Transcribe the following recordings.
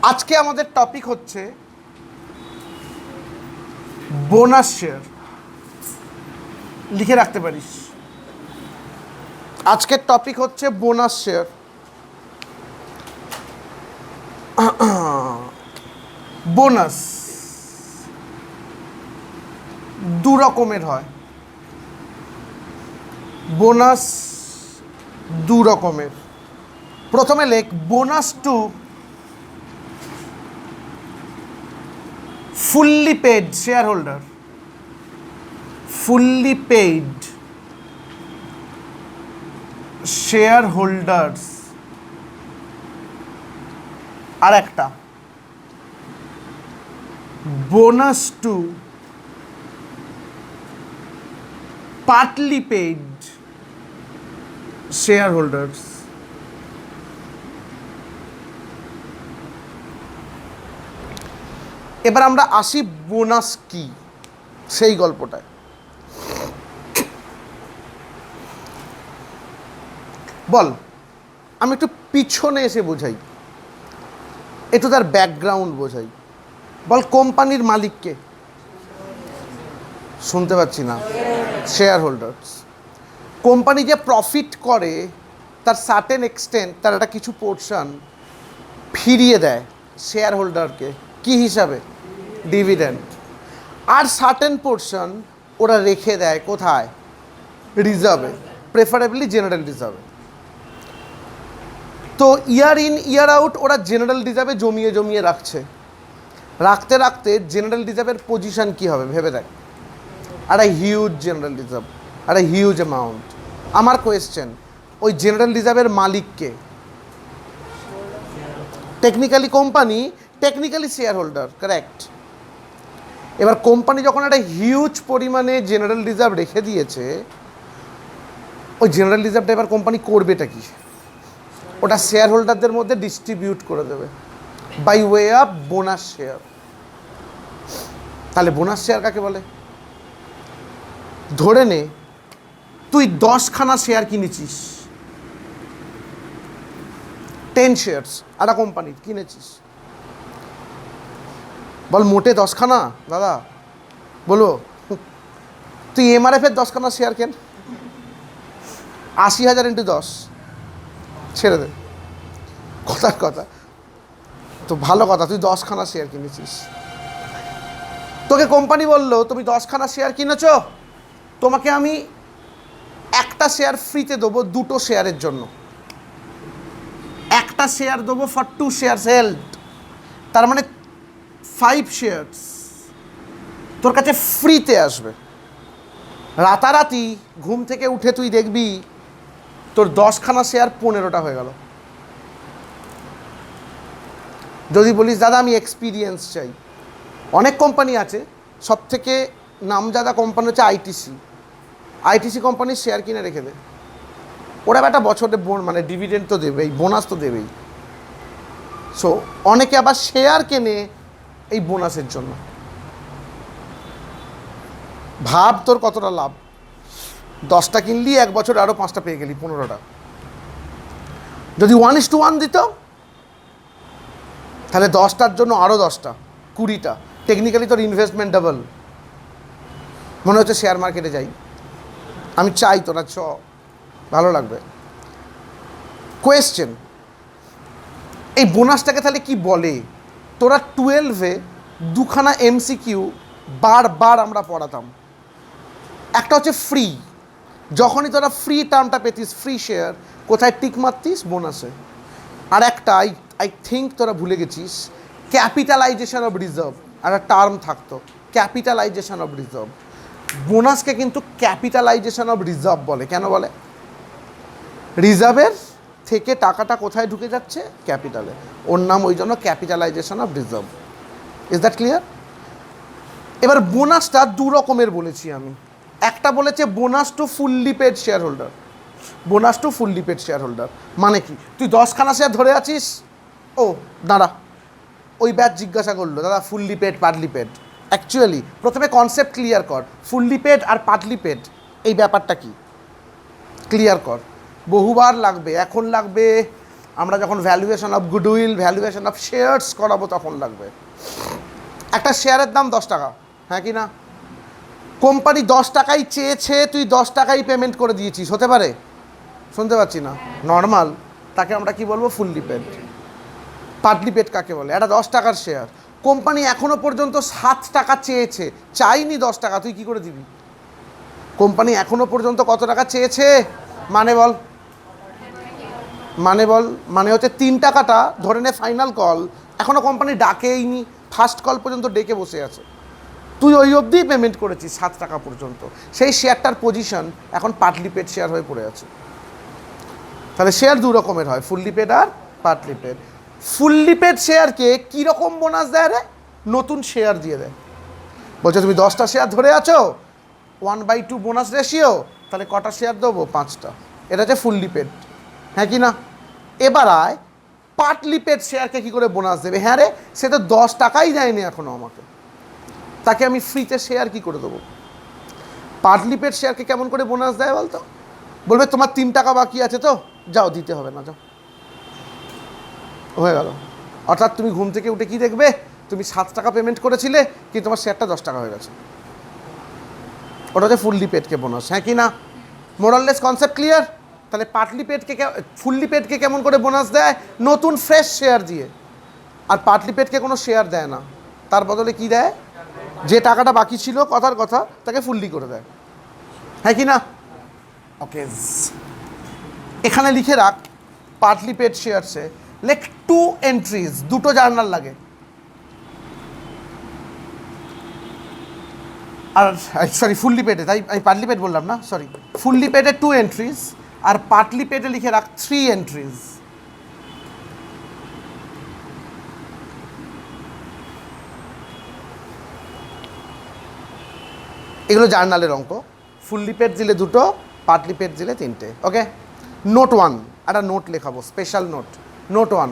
আজকে আমাদের টপিক হচ্ছে বোনাস শেয়ার। লিখে রাখতে পারিস, আজকের টপিক হচ্ছে বোনাস শেয়ার। বোনাস দু রকমের হয়। বোনাস দু রকমের। প্রথমে লেখ bonus to fully paid shareholder, fully paid shareholders। আর একটা bonus to partly paid shareholders। এবার আমরা আসি বোনাস কি সেই গল্পটায়। বল, আমি একটু পিছনে এসে বোঝাই, একটু তার ব্যাকগ্রাউন্ড বোঝাই। বল, কোম্পানির মালিককে? শুনতে পাচ্ছি না। Share holders. কোম্পানি যে প্রফিট করে তার সার্টেন এক্সটেন্ট, তার একটা কিছু পোর্শন ফিরিয়ে দেয় শেয়ার হোল্ডারকে। কী হিসাবে? ডিভিডেন্ড। আর সার্টেন পোর্শন ওরা রেখে দেয় কোথায়? রিজার্ভে, প্রেফারেবলি জেনারেল রিজার্ভে। তো ইয়ার ইন ইয়ার আউট ওরা জেনারেল রিজার্ভে জমিয়ে জমিয়ে রাখছে। রাখতে রাখতে জেনারেল রিজার্ভের পজিশন কী হবে ভেবে দেখ। একটা হিউজ জেনারেল রিজার্ভ, একটা হিউজ অ্যামাউন্ট। আমার কোয়েশ্চেন, ওই জেনারেল রিজার্ভের মালিককে? Technically company, technically share holder, correct. এবার কোম্পানি যখন একটা হিউজ পরিমাণে জেনারেল রিজার্ভ রেখে দিয়েছে, ওই জেনারেল রিজার্ভটা এবার কোম্পানি করবেটা কি? ওটা শেয়ার হোল্ডারদের মধ্যে ডিস্ট্রিবিউট করে দেবে by way of bonus share. তাহলে বোনাস শেয়ার কাকে বলে? ধরে নে তুই 10খানা শেয়ার কিনেছিস, 10 শেয়ার্স একটা কোম্পানির কিনেছিস। বল, মোটে 10খানা দাদা? বলো, তুই এমআরএফের 10খানা শেয়ার কেন, 80,000 ইন্টু 10, ছেড়ে দে, কথার কথা। তো ভালো কথা, তুই 10খানা শেয়ার কিনেছিস। তোকে কোম্পানি বললো তুমি 10খানা শেয়ার কিনেছো, তোমাকে আমি একটা শেয়ার ফ্রিতে দেবো 2টো শেয়ারের জন্য। একটা শেয়ার দেবো ফর 2 শেয়ার্স হেল্ড। তার মানে 5 শেয়ার্স তোর কাছে ফ্রিতে আসবে। রাতারাতি ঘুম থেকে উঠে তুই দেখবি তোর 10খানা শেয়ার 15টা হয়ে গেল। যদি বলিস দাদা আমি এক্সপিরিয়েন্স চাই, অনেক কোম্পানি আছে। সবথেকে নামজাদা কোম্পানি হচ্ছে আইটিসি। আইটিসি কোম্পানির শেয়ার কিনে রেখে দে, ওরা একটা বছরে মানে ডিভিডেন্ড তো দেবেই, বোনাস তো দেবেই। সো অনেকে আবার শেয়ার কেনে এই বোনাসের জন্য। ভাব তোর কতটা লাভ। 10টা কিনলি, 1 বছর আরও 5টা পেয়ে গেলি, 15টা। যদি 1:1 দিত তাহলে 10টার জন্য আরও 10টা, 20টা। টেকনিক্যালি তোর ইনভেস্টমেন্ট ডাবল। মনে হচ্ছে শেয়ার মার্কেটে যাই, আমি চাই তোরা চ, ভালো লাগবে। কোয়েশ্চেন, এই বোনাসটাকে তাহলে কি বলে? তোরা 12-এ 2খানা এমসিকিউ বারবার আমরা পড়াতাম। একটা হচ্ছে ফ্রি। যখনই তোরা ফ্রি টার্মটা পেতিস, ফ্রি শেয়ার, কোথায় টিক মারতিস? বোনাসে। আর একটা আই থিঙ্ক তোরা ভুলে গেছিস, ক্যাপিটালাইজেশন অফ রিজার্ভ একটা টার্ম থাকতো, ক্যাপিটালাইজেশন অফ রিজার্ভ। বোনাসকে কিন্তু ক্যাপিটালাইজেশন অফ রিজার্ভ বলে। কেন বলে? রিজার্ভের থেকে টাকাটা কোথায় ঢুকে যাচ্ছে? ক্যাপিটালে। ওর নাম ওই জন্য capitalisation of reserve. Is that clear? এবার বোনাসটা 2 রকমের বলেছি আমি। একটা বলেছে bonus to fully paid shareholder. Bonus to fully paid shareholder মানে কি? তুই 10খানা শেয়ার ধরে আছিস, ও দাঁড়া, ওই ব্যাচ জিজ্ঞাসা করলো দাদা fully paid partly paid. Actually প্রথমে কনসেপ্ট ক্লিয়ার কর, ফুললি পেড আর পার্টলি পেড এই ব্যাপারটা কি ক্লিয়ার কর। বহুবার লাগবে, এখন লাগবে আমরা যখন valuation of goodwill, valuation of shares করাবো তখন লাগবে। একটা শেয়ারের দাম 10 টাকা, হ্যাঁ কি না? কোম্পানি 10 টাকাই চেয়েছে, তুই 10 টাকাই পেমেন্ট করে দিয়েছিস, হতে পারে? শুনতে পাচ্ছি না। নর্মাল, তাকে আমরা কি বলবো? Fully paid. পার্টলি পেড কাকে বলে? এটা 10 টাকার শেয়ার, কোম্পানি এখনো পর্যন্ত 7 টাকা চেয়েছে, চাইনি 10 টাকা, তুই কি করে দিবি? কোম্পানি এখনো পর্যন্ত কত টাকা চেয়েছে? মানে বল, মানে হচ্ছে 3 টাকাটা ধরে নে ফাইনাল কল, এখনো কোম্পানি ডাকেইনি, ফার্স্ট কল পর্যন্ত ডেকে বসে আছে, তুই ওই অবধি পেমেন্ট করেছিস 7 টাকা পর্যন্ত, সেই শেয়ারটার পজিশন এখন পার্টলি পেড শেয়ার হয়ে পড়ে আছে। তাহলে শেয়ার দু রকমের হয়, ফুললি পেড আর পার্টলি পেড। ফুললি পেড শেয়ারকে কীরকম বোনাস দেয় রে? নতুন শেয়ার দিয়ে দেয়, বলছে তুমি 10টা শেয়ার ধরে আছো, 1/2 বোনাস রেশিও, তাহলে কটা শেয়ার দেবো? 5টা। এটা হচ্ছে ফুললি পেড, হ্যাঁ কি না? এবার আয় পার্টলি পেড শেয়ারকে কী করে বোনাস দেবে? হ্যাঁ রে, সে তো 10 টাকাই দেয়নি এখনও আমাকে, তাকে আমি ফ্রিতে শেয়ার কী করে দেবো? পার্টলি পেড শেয়ারকে কেমন করে বোনাস দেয় বলতো? বলবে তোমার 3 টাকা বাকি আছে তো, যাও, দিতে হবে না, যাও, হয়ে গেল। অর্থাৎ তুমি ঘুম থেকে উঠে কি দেখবে? তুমি 7 টাকা পেমেন্ট করেছিলে, কিন্তু তোমার শেয়ারটা 10 টাকা হয়ে গেছে। ওটা হচ্ছে ফুললি পেডকে বোনাস, হ্যাঁ কি না? মোরাললেস কনসেপ্ট ক্লিয়ার? তাহলে পার্টলি পেডকে, ফুললি পেডকে কেমন করে বোনাস দেয়? নতুন ফ্রেশ শেয়ার দিয়ে। আর পার্টলি পেডকে কোনো শেয়ার দেয় না, তার বদলে কি দেয়? যে টাকাটা বাকি ছিল কথার কথা, তাকে ফুললি করে দেয়, হ্যাঁ কি না? ওকে, এখানে লিখে রাখ পার্টলি পেড শেয়ারসে লেখ 2 এন্ট্রিজ, 2টো জার্নাল লাগে। আর সরি, ফুললি পেডে, তাই আমি পার্টলি পেড বললাম না, সরি, ফুললি পেডে 2 এন্ট্রিজ, আর পার্টলি পেডে লিখে রাখ 3 এন্ট্রিজ। এগুলো জার্নালের অঙ্ক। ফুললি পেড দিলে 2টো, পার্টলি পেড দিলে 3টে। ওকে, নোট 1, একটা নোট লেখাবো, স্পেশাল নোট। নোট 1,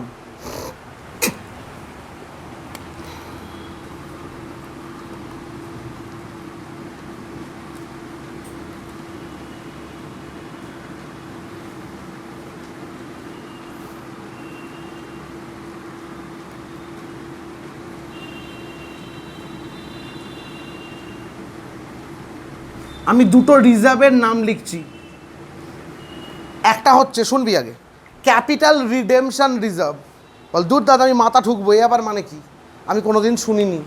আমি 2টো রিজার্ভের নাম লিখছি। একটা হচ্ছে, শুনবি আগে, ক্যাপিটাল রিডেমশন রিজার্ভ। বল দূর দাদা, আমি মাথা ঠুকবো, এ আবার মানে কি? আমি কোনোদিন শুনিনি।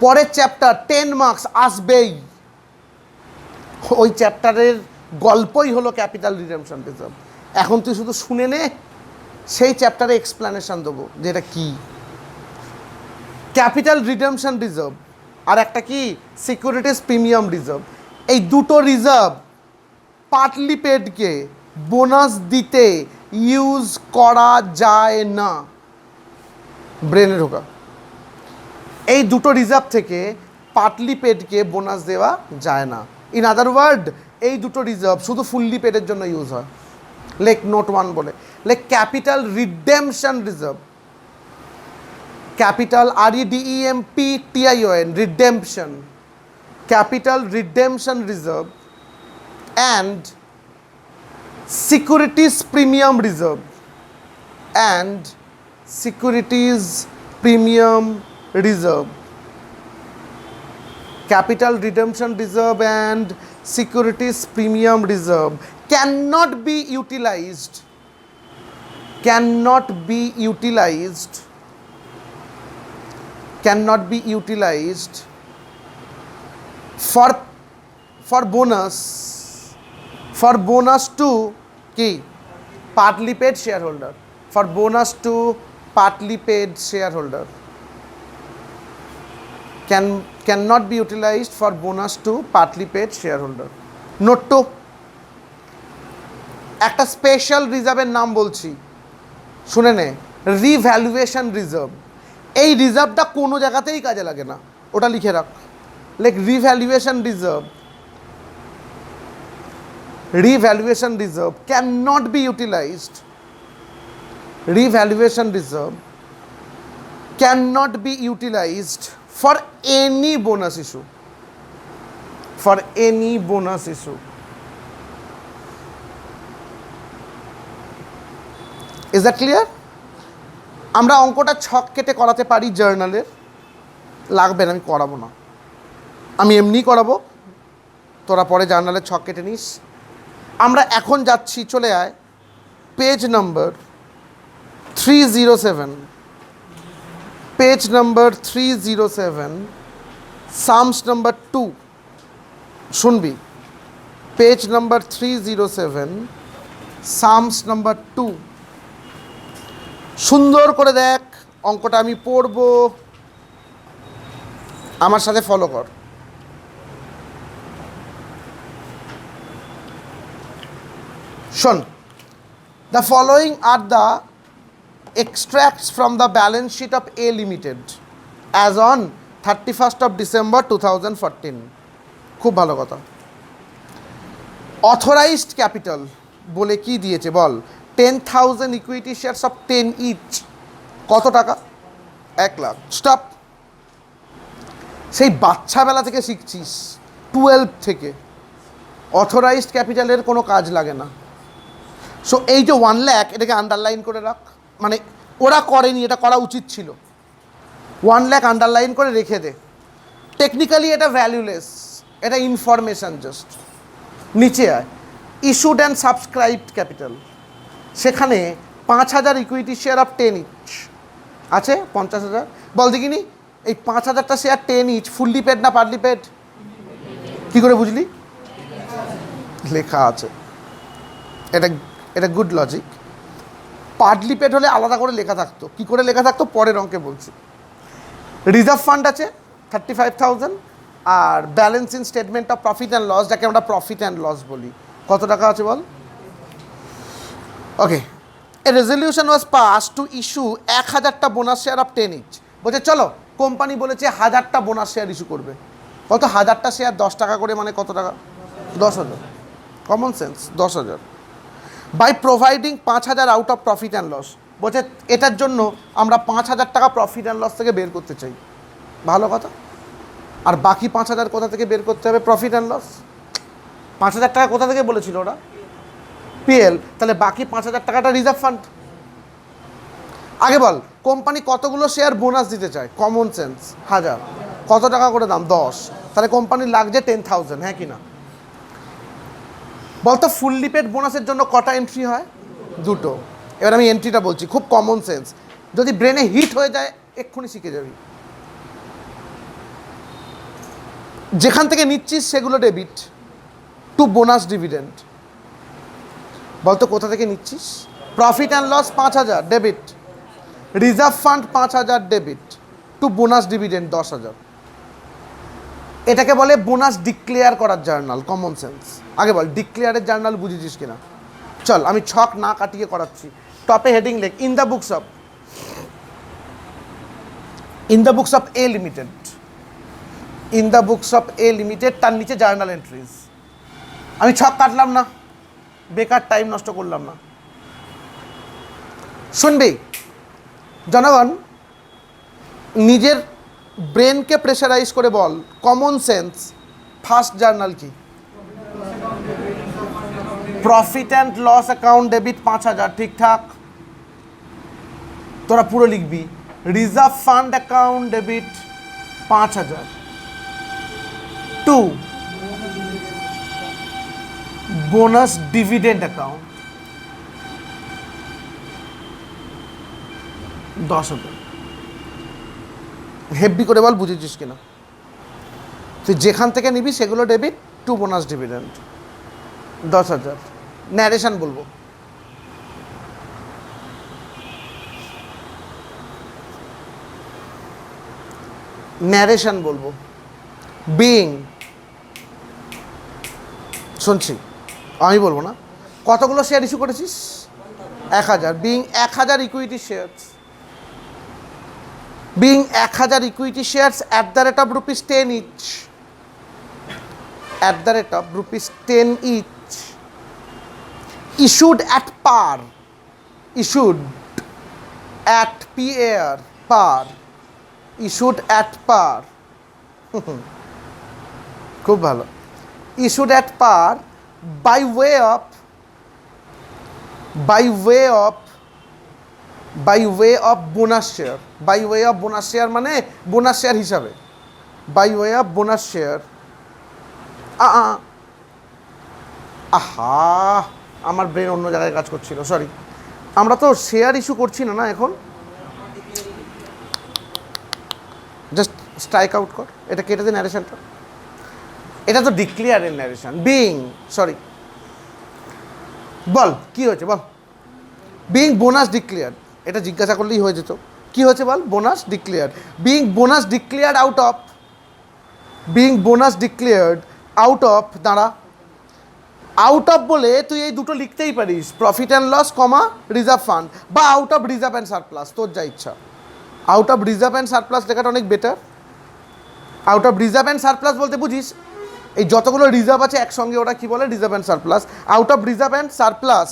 পরের চ্যাপ্টার 10 মার্কস আসবেই, ওই চ্যাপ্টারের গল্পই হলো ক্যাপিটাল রিডেমশন রিজার্ভ। এখন তুই শুধু শুনে নে, সেই চ্যাপ্টারে এক্সপ্লেনেশন দেবো যে এটা কী। ক্যাপিটাল রিডেমশন রিজার্ভ আর একটা কি, সিকিউরিটিজ প্রিমিয়াম রিজার্ভ। এই 2টো রিজার্ভ পার্টলি পেডকে বোনাস দিতে ইউজ করা যায় না, ব্রেনে ঢোকা। এই 2টো রিজার্ভ থেকে পার্টলি পেডকে বোনাস দেওয়া যায় না। ইন আদার ওয়ার্ড, এই 2টো রিজার্ভ শুধু ফুললি পেডের জন্য ইউজ হয়। লেখ নোট 1 বলে, লেখ capital redemption reserve, capital REDEMPTION, redemption, capital redemption reserve and securities premium reserve, and securities premium reserve, capital redemption reserve and securities premium reserve cannot be utilized for bonus to কি, partly paid shareholder, for bonus to partly paid shareholder, cannot be utilized for bonus to partly paid shareholder. Note 2, একটা special রিজার্ভের নাম বলছি, শুনে নে, revaluation reserve. এই রিজার্ভটা কোনো জায়গাতেই কাজে লাগে না, ওটা লিখে রাখ। Like revaluation reserve cannot be utilized, revaluation reserve cannot be utilized for any bonus issue, is that clear? আমরা অঙ্কটা ছক কেটে করাতে পারি জার্নালের, লাগবে না, আমি করাবো না, আমি এমনি করাবো, তোরা পরে জার্নালের ছক কেটে নিস। আমরা এখন যাচ্ছি, চলে আয় page number 307, page number 307, sums number 2, শুনবি, পেজ নাম্বার 307, সামস নাম্বার 2, সুন্দর করে দেখ অঙ্কটা আমি পড়ব, আমার সাথে ফলো কর। শোন, the following are the extracts from the balance sheet of A Limited as on 31st of December 2014. খুব ভালো কথা। অথরাইজড ক্যাপিটাল বলে কি দিয়েছে বল? 10,000 ইকুইটি শেয়ারস অফ 10 ইচ, কত টাকা? 1 লাখ। স্টপ, সেই বাচ্চাবেলা থেকে শিখছিস, 12 থেকে অথরাইজড ক্যাপিটালের কোনো কাজ লাগে না। সো এই যে 1 লাখ, এটাকে আন্ডারলাইন করে রাখ, মানে ওরা করেনি, এটা করা উচিত ছিল। 1 লাখ আন্ডারলাইন করে রেখে দে। টেকনিক্যালি এটা ভ্যালুলেস, এটা ইনফরমেশান জাস্ট। নিচে আয়, ইস্যুড অ্যান্ড সাবস্ক্রাইবড ক্যাপিটাল, সেখানে 5,000 ইকুইটি শেয়ার অফ 10 ইচ আছে, 50,000। বল দেখিনি, এই 5,000টা শেয়ার 10 ইচ ফুললি পেড না পার্টলি পেড? কী করে বুঝলি? লেখা আছে, এটা এটা গুড লজিক। পার্টলি পেড হলে আলাদা করে লেখা থাকতো। কী করে লেখা থাকতো পরের অঙ্কে বলছি। রিজার্ভ ফান্ড আছে 35,000, আর balance in statement of profit and loss, যাকে আমরা প্রফিট অ্যান্ড লস বলি, কত টাকা আছে বল? Okay, a resolution was pass to issue 1,000টা বোনাস শেয়ার অফ 10 ইচ। বলছে চলো, কোম্পানি বলেছে 1,000টা বোনাস শেয়ার ইস্যু করবে। কত? 1,000টা শেয়ার 10 টাকা করে, মানে কত টাকা? 10,000। Common sense, 10,000। By providing 5,000 out of profit and loss, বলছে এটার জন্য আমরা 5,000 টাকা প্রফিট অ্যান্ড লস থেকে বের করতে চাই। ভালো কথা। আর বাকি 5,000 কোথা থেকে বের করতে হবে? Profit and loss. 5,000 টাকা কোথা থেকে বলেছিল ওরা? পিএল। তাহলে বাকি 5,000 টাকাটা রিজার্ভ ফান্ড। আগে বল, কোম্পানি কতগুলো শেয়ার বোনাস দিতে চায়? Common sense, 1,000। কত টাকা করে দাম? 10। তাহলে কোম্পানির লাগছে 10,000, হ্যাঁ কি না? বলতো ফুললি পেড বোনাসের জন্য কটা এন্ট্রি হয়? 2টো। এবার আমি এন্ট্রিটা বলছি, খুব কমন সেন্স, যদি ব্রেনে হিট হয়ে যায় এক্ষুনি শিখে যাবি। যেখান থেকে নিচ্ছিস সেগুলো ডেবিট টু বোনাস ডিভিডেন্ড। বলতো কোথা থেকে নিচ্ছিস? Profit and loss 5,000 debit, reserve fund 5,000 debit, to bonus dividend 10,000। এটাকে বলে বোনাস ডিক্লেয়ার করার জার্নাল। Common sense. আগে বল, ডিক্লেয়ারের জার্নাল বুঝেছিস কিনা? চল, আমি ছক না কাটিয়ে করাচ্ছি। টপে হেডিং লেখ, in the books of a limited, in the books of a limited, তার নিচে জার্নাল এন্ট্রিজ। আমি ছক কাটলাম না, বেকার টাইম নষ্ট করলাম না। শুনবি জনগণ, নিজের ব্রেনকে প্রেশারাইজ করে বল, কমন সেন্স ফার্স্ট জার্নাল কি? Profit and loss account debit 5,000, ঠিকঠাক, তোরা পুরো লিখবি। Reserve fund account debit 5,000, 2 bonus dividend account 10,000। Heavy করে বল, বুঝেছিস কিনা? তুই যেখান থেকে নিবি সেগুলো ডেবিট, 2 বোনাস ডিভিডেন্ড 10,000। ন্যারেশন বলবো, ন্যারেশন বলবো। বিং, শুনছি, আমি বলবো না। কতগুলো শেয়ার ইস্যু করেছিস? 1,000। Being 1,000 equity shares, being 1,000 equity shares at the rate of rupees 10 each, at the rate of rupees 10 each, issued at par, issued at par, par, issued at par, খুব ভালো। issued at par by way of by way of bonus share. By way of bonus share মানে bonus share হিসাবে, by way of bonus share. আহা, আমার brain অন্য জায়গায় কাজ করছিল, সরি। আমরা তো শেয়ার ইস্যু করছি না না এখন, জাস্ট স্ট্রাইক আউট কর, এটা কেটে দে ন্যারেশনটা। এটা তো ডিক্লেয়ারের ন্যারেশন, বিং, সরি, বল কি হয়েছে বল। বিং বোনাস ডিক্লেয়ার, এটা জিজ্ঞাসা করলেই হয়ে যেত। কি হয়েছে বল? Bonus declare. Being bonus declared out of, being bonus declared out of, দাঁড়া, আউট অফ বলে তুই এই দুটো লিখতেই পারিস, profit and loss comma reserve fund, বা out of reserve and surplus, তোর যা ইচ্ছা। Out of reserve and surplus লেখাটা অনেক better. Out of reserve and surplus বলতে বুঝিস এই যতগুলো রিজার্ভ আছে একসঙ্গে ওরা কি বলে? Reserve and surplus. Out of reserve and surplus,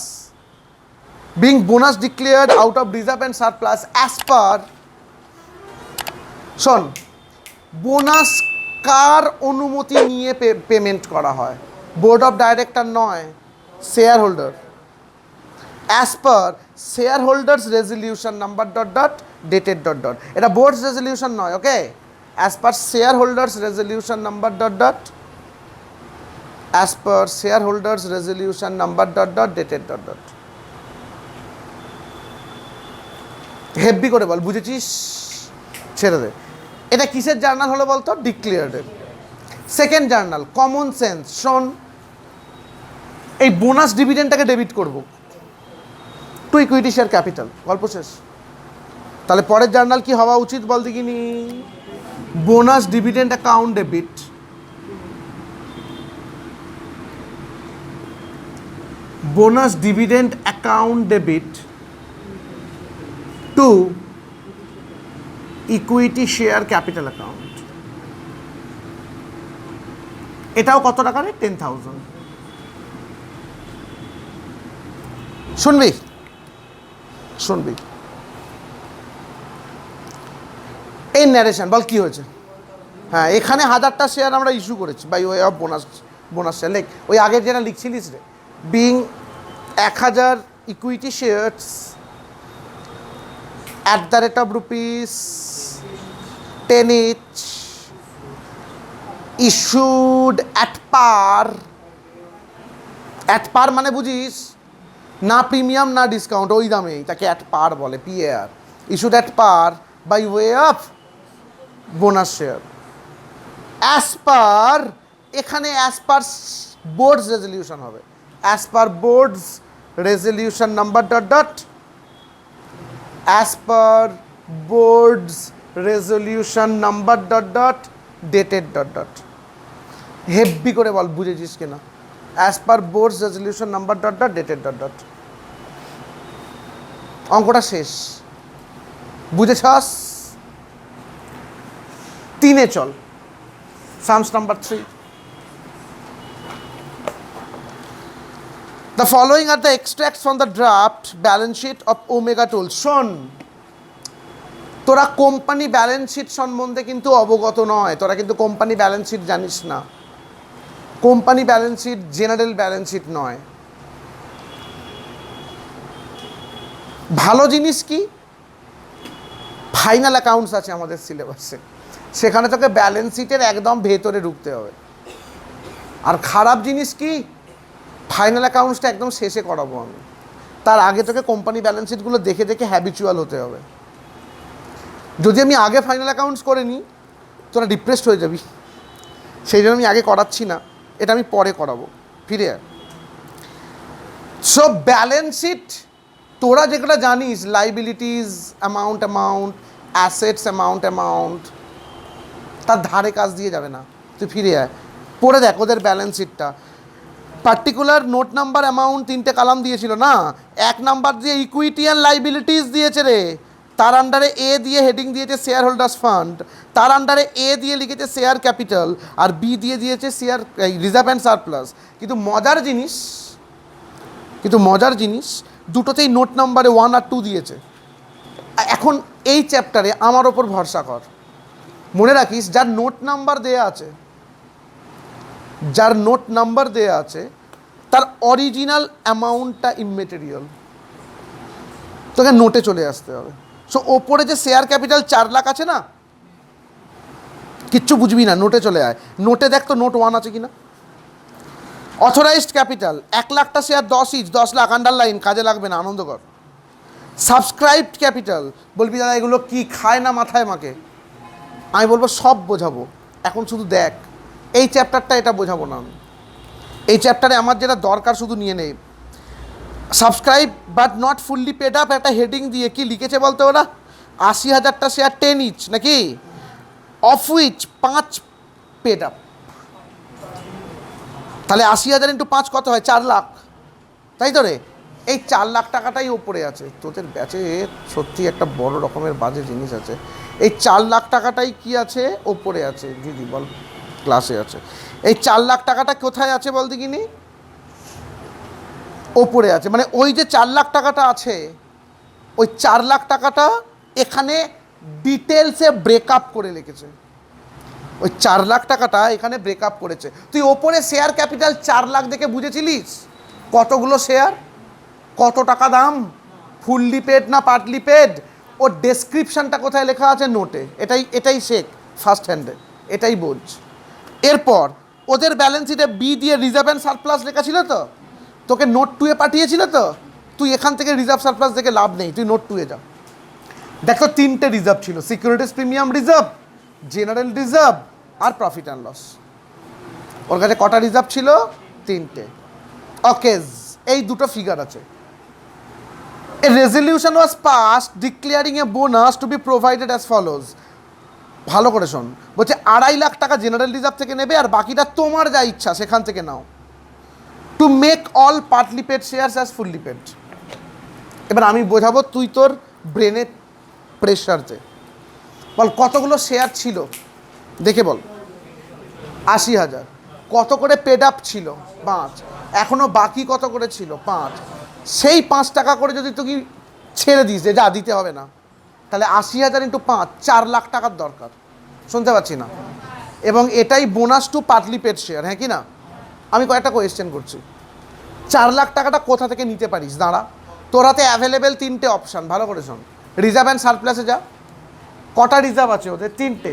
being bonus declared out of reserve and surplus as per, শোন, বোনাস কার অনুমতি নিয়ে পেমেন্ট করা হয়? বোর্ড অফ ডাইরেক্টর নয়, share holder. As per share holders resolution number dot dot dated dot dot, এটা boards resolution নয়, okay? As per share holders resolution number dot dot, as per share holders resolution number dot dot dated dot dot. Heavy করে বল, বুঝেছিস? ছেড়ে দে। এটা কিসের journal হলো বলতো? ডিক্লেয়ার্ডের। Second journal common sense. শোন, এই বোনাস ডিভিডেন্ডটাকে ডেবিট করব টু ইকুইটি শেয়ার ক্যাপিটাল, গল্প শেষ। তাহলে পরের জার্নাল কি হওয়া উচিত বল দেখিনি? Bonus dividend account debit, bonus dividend account debit to equity share capital account. এটাও কত টাকা রে? 10,000। শুনবি শুনবি এই ন্যারেশন, বল কি হয়েছে? হ্যাঁ, এখানে 1000টা শেয়ার আমরা ইস্যু করেছি by way of bonus, bonus share. লেখ ওই আগের যেটা লিখছিলিস রে, being 1000 equity shares at the rate of rupees 10 each issued at par, at par মানে বুঝিস না প্রিমিয়াম না ডিসকাউন্ট, ওই দামেই, তাকে অ্যাট পার বলে, PAR, issued at par by way of bonus share as per, এখানে অ্যাজ পার বোর্ডস রেজলিউশন হবে, as per board's resolution number dot dot, as per board's resolution number dot dot dated dot dot. Heavy করে বল, বুঝেছিস কিনা? As per board's resolution number dot dot dated dot dot. অঙ্কটা শেষ, বুঝেছস? 3-এ চল, sums number 3। The following are the extracts from the draft balance sheet of Omega Tools. শোন, তোরা কোম্পানি ব্যালেন্স শিট সম্বন্ধে কিন্তু অবগত নয়, তোরা কিন্তু কোম্পানি ব্যালেন্স শিট জানিস না। Company balance sheet general balance sheet নয়। ভালো জিনিস কি? ফাইনাল অ্যাকাউন্টস আছে আমাদের সিলেবাসে, সেখানে তোকে ব্যালেন্স শিটের একদম ভেতরে ঢুকতে হবে। আর খারাপ জিনিস কি? ফাইনাল অ্যাকাউন্টসটা একদম শেষে করাবো আমি, তার আগে তোকে কোম্পানি ব্যালেন্স শিটগুলো দেখে দেখে হ্যাবিচুয়াল হতে হবে। যদি আমি আগে ফাইনাল অ্যাকাউন্টস করে নিই, তোরা ডিপ্রেসড হয়ে যাবি, সেই জন্য আমি আগে করাচ্ছি না, এটা আমি পরে করাবো। ফিরে সো ব্যালেন্স শিট তোরা যেগুলো জানিস, লাইবিলিটিস অ্যামাউন্ট, অ্যাসেটস অ্যামাউন্ট, তার ধারে কাজ দিয়ে যাবে না। তুই ফিরে আয়, পড়ে দেখ ওদের ব্যালেন্স শিটটা। পার্টিকুলার নোট নাম্বার অ্যামাউন্ট 3টে কালাম দিয়েছিল না, 1 নাম্বার দিয়ে ইকুইটি অ্যান্ড লাইবিলিটিস দিয়েছে রে, তার আন্ডারে এ দিয়ে হেডিং দিয়েছে শেয়ার হোল্ডার্স ফান্ড, তার আন্ডারে এ দিয়ে লিখেছে শেয়ার ক্যাপিটাল, আর বি দিয়ে দিয়েছে শেয়ার রিজার্ভ অ্যান্ড সারপ্লাস। কিন্তু মজার জিনিস দুটোতেই নোট নাম্বারে 1 আর 2 দিয়েছে। এখন এই চ্যাপ্টারে আমার ওপর ভরসা কর, মনে রাখিস যার নোট নাম্বার দেয়া আছে তার অরিজিনাল অ্যামাউন্টটা ইমমেটেরিয়াল। তোকে নোটে চলে আসতে হবে। সো ওপরে যে শেয়ার ক্যাপিটাল 4 লাখ আছে না, কিচ্ছু বুঝবি না, নোটে চলে আয়। নোটে দেখ তো নোট 1 আছে কিনা। অথরাইজড ক্যাপিটাল 1 লাখটা শেয়ার 10 ইচ, 10 লাখ, আন্ডারলাইন, কাজে লাগবে না, আনন্দ কর। সাবস্ক্রাইবড ক্যাপিটাল, বলবি দাদা এগুলো কি খায় না মাথায় মাকে, আমি বলবো সব বোঝাবো, এখন শুধু দেখ। এই চ্যাপ্টারটা এটা বোঝাবো না আমি, এই চ্যাপ্টারে আমার যেটা দরকার শুধু নিয়ে নেই। Subscribe but not fully paid up, একটা হেডিং দিয়ে কি লিখেছে বলতে ওরা, 80,000টা শেয়ার 10 ইচ নাকি, অফ উইচ 5 পেড আপ। তাহলে 80,000 ইন্টু 5 কত হয়, 4 লাখ, তাই তো রে। এই 4 লাখ টাকাটাই ওপরে আছে তোদের ব্যাচে, সত্যি একটা বড় রকমের বাজে জিনিস আছে। এই 4 লাখ টাকাটাই কি আছে, ওপরে আছে। দিদি বল, ক্লাসে আছে। এই 4 লাখ টাকাটা কোথায় আছে বল দেখিনি, ওপরে আছে। মানে ওই যে 4 লাখ টাকাটা আছে, ওই 4 লাখ টাকাটা এখানে ডিটেলসে ব্রেকআপ করে লিখেছে। ওই 4 লাখ টাকাটা এখানে ব্রেকআপ করেছে। তুই ওপরে শেয়ার ক্যাপিটাল 4 লাখ দেখে বুঝেছিলিস কতগুলো শেয়ার, কত টাকা দাম, ফুললি পেড না পার্টলি পেড, ওর ডেসক্রিপশানটা কোথায় লেখা আছে, নোটে। এটাই শেখ ফার্স্ট হ্যান্ডে, এটাই বোঝ। এরপর ওদের ব্যালেন্স শিটে বি দিয়ে রিজার্ভ অ্যান্ড সারপ্লাস লেখা ছিল তো, তোকে নোট 2-এ পাঠিয়েছিল তো, তুই এখান থেকে রিজার্ভ সারপ্লাস দেখে লাভ নেই, তুই নোট 2-এ যা। দেখো 3টে রিজার্ভ ছিল, securities premium reserve, general reserve আর প্রফিট অ্যান্ড লস। ওর কাছে কটা রিজার্ভ ছিল, 3টে। ওকেজ, এই দুটো ফিগার আছে। A resolution was passed declaring a bonus to be provided as follows. ভালো করে শোন, বলছে 2.5 লাখ টাকা জেনারেল রিজার্ভ থেকে নেবে আর বাকিটা তোমার যা ইচ্ছা সেখান থেকে নাও, to make all partly paid shares as fully paid. এবার আমি বোঝাবো, তুই তোর ব্রেনে প্রেশার দে, বল কতগুলো শেয়ার ছিল দেখে বল। 80,000। কত করে পেড আপ ছিল, 5। এখনও বাকি কত করে ছিল, 5। সেই 5 টাকা করে যদি তুই ছেড়ে দিস যে যা দিতে হবে না, তাহলে 80,000 ইন্টু 5, 4 লাখ টাকার দরকার। শুনতে পাচ্ছি না? এবং এটাই bonus to partly paid share, হ্যাঁ কি না? আমি কয়েকটা কোয়েশ্চেন করছি। 4 লাখ টাকাটা কোথা থেকে নিতে পারিস, দাঁড়া। তোরাতে অ্যাভেলেবেল 3টে অপশান, ভালো করে শোন। রিজার্ভ অ্যান্ড সারপ্লাসে যা, কটা রিজার্ভ আছে ওদের, 3টে,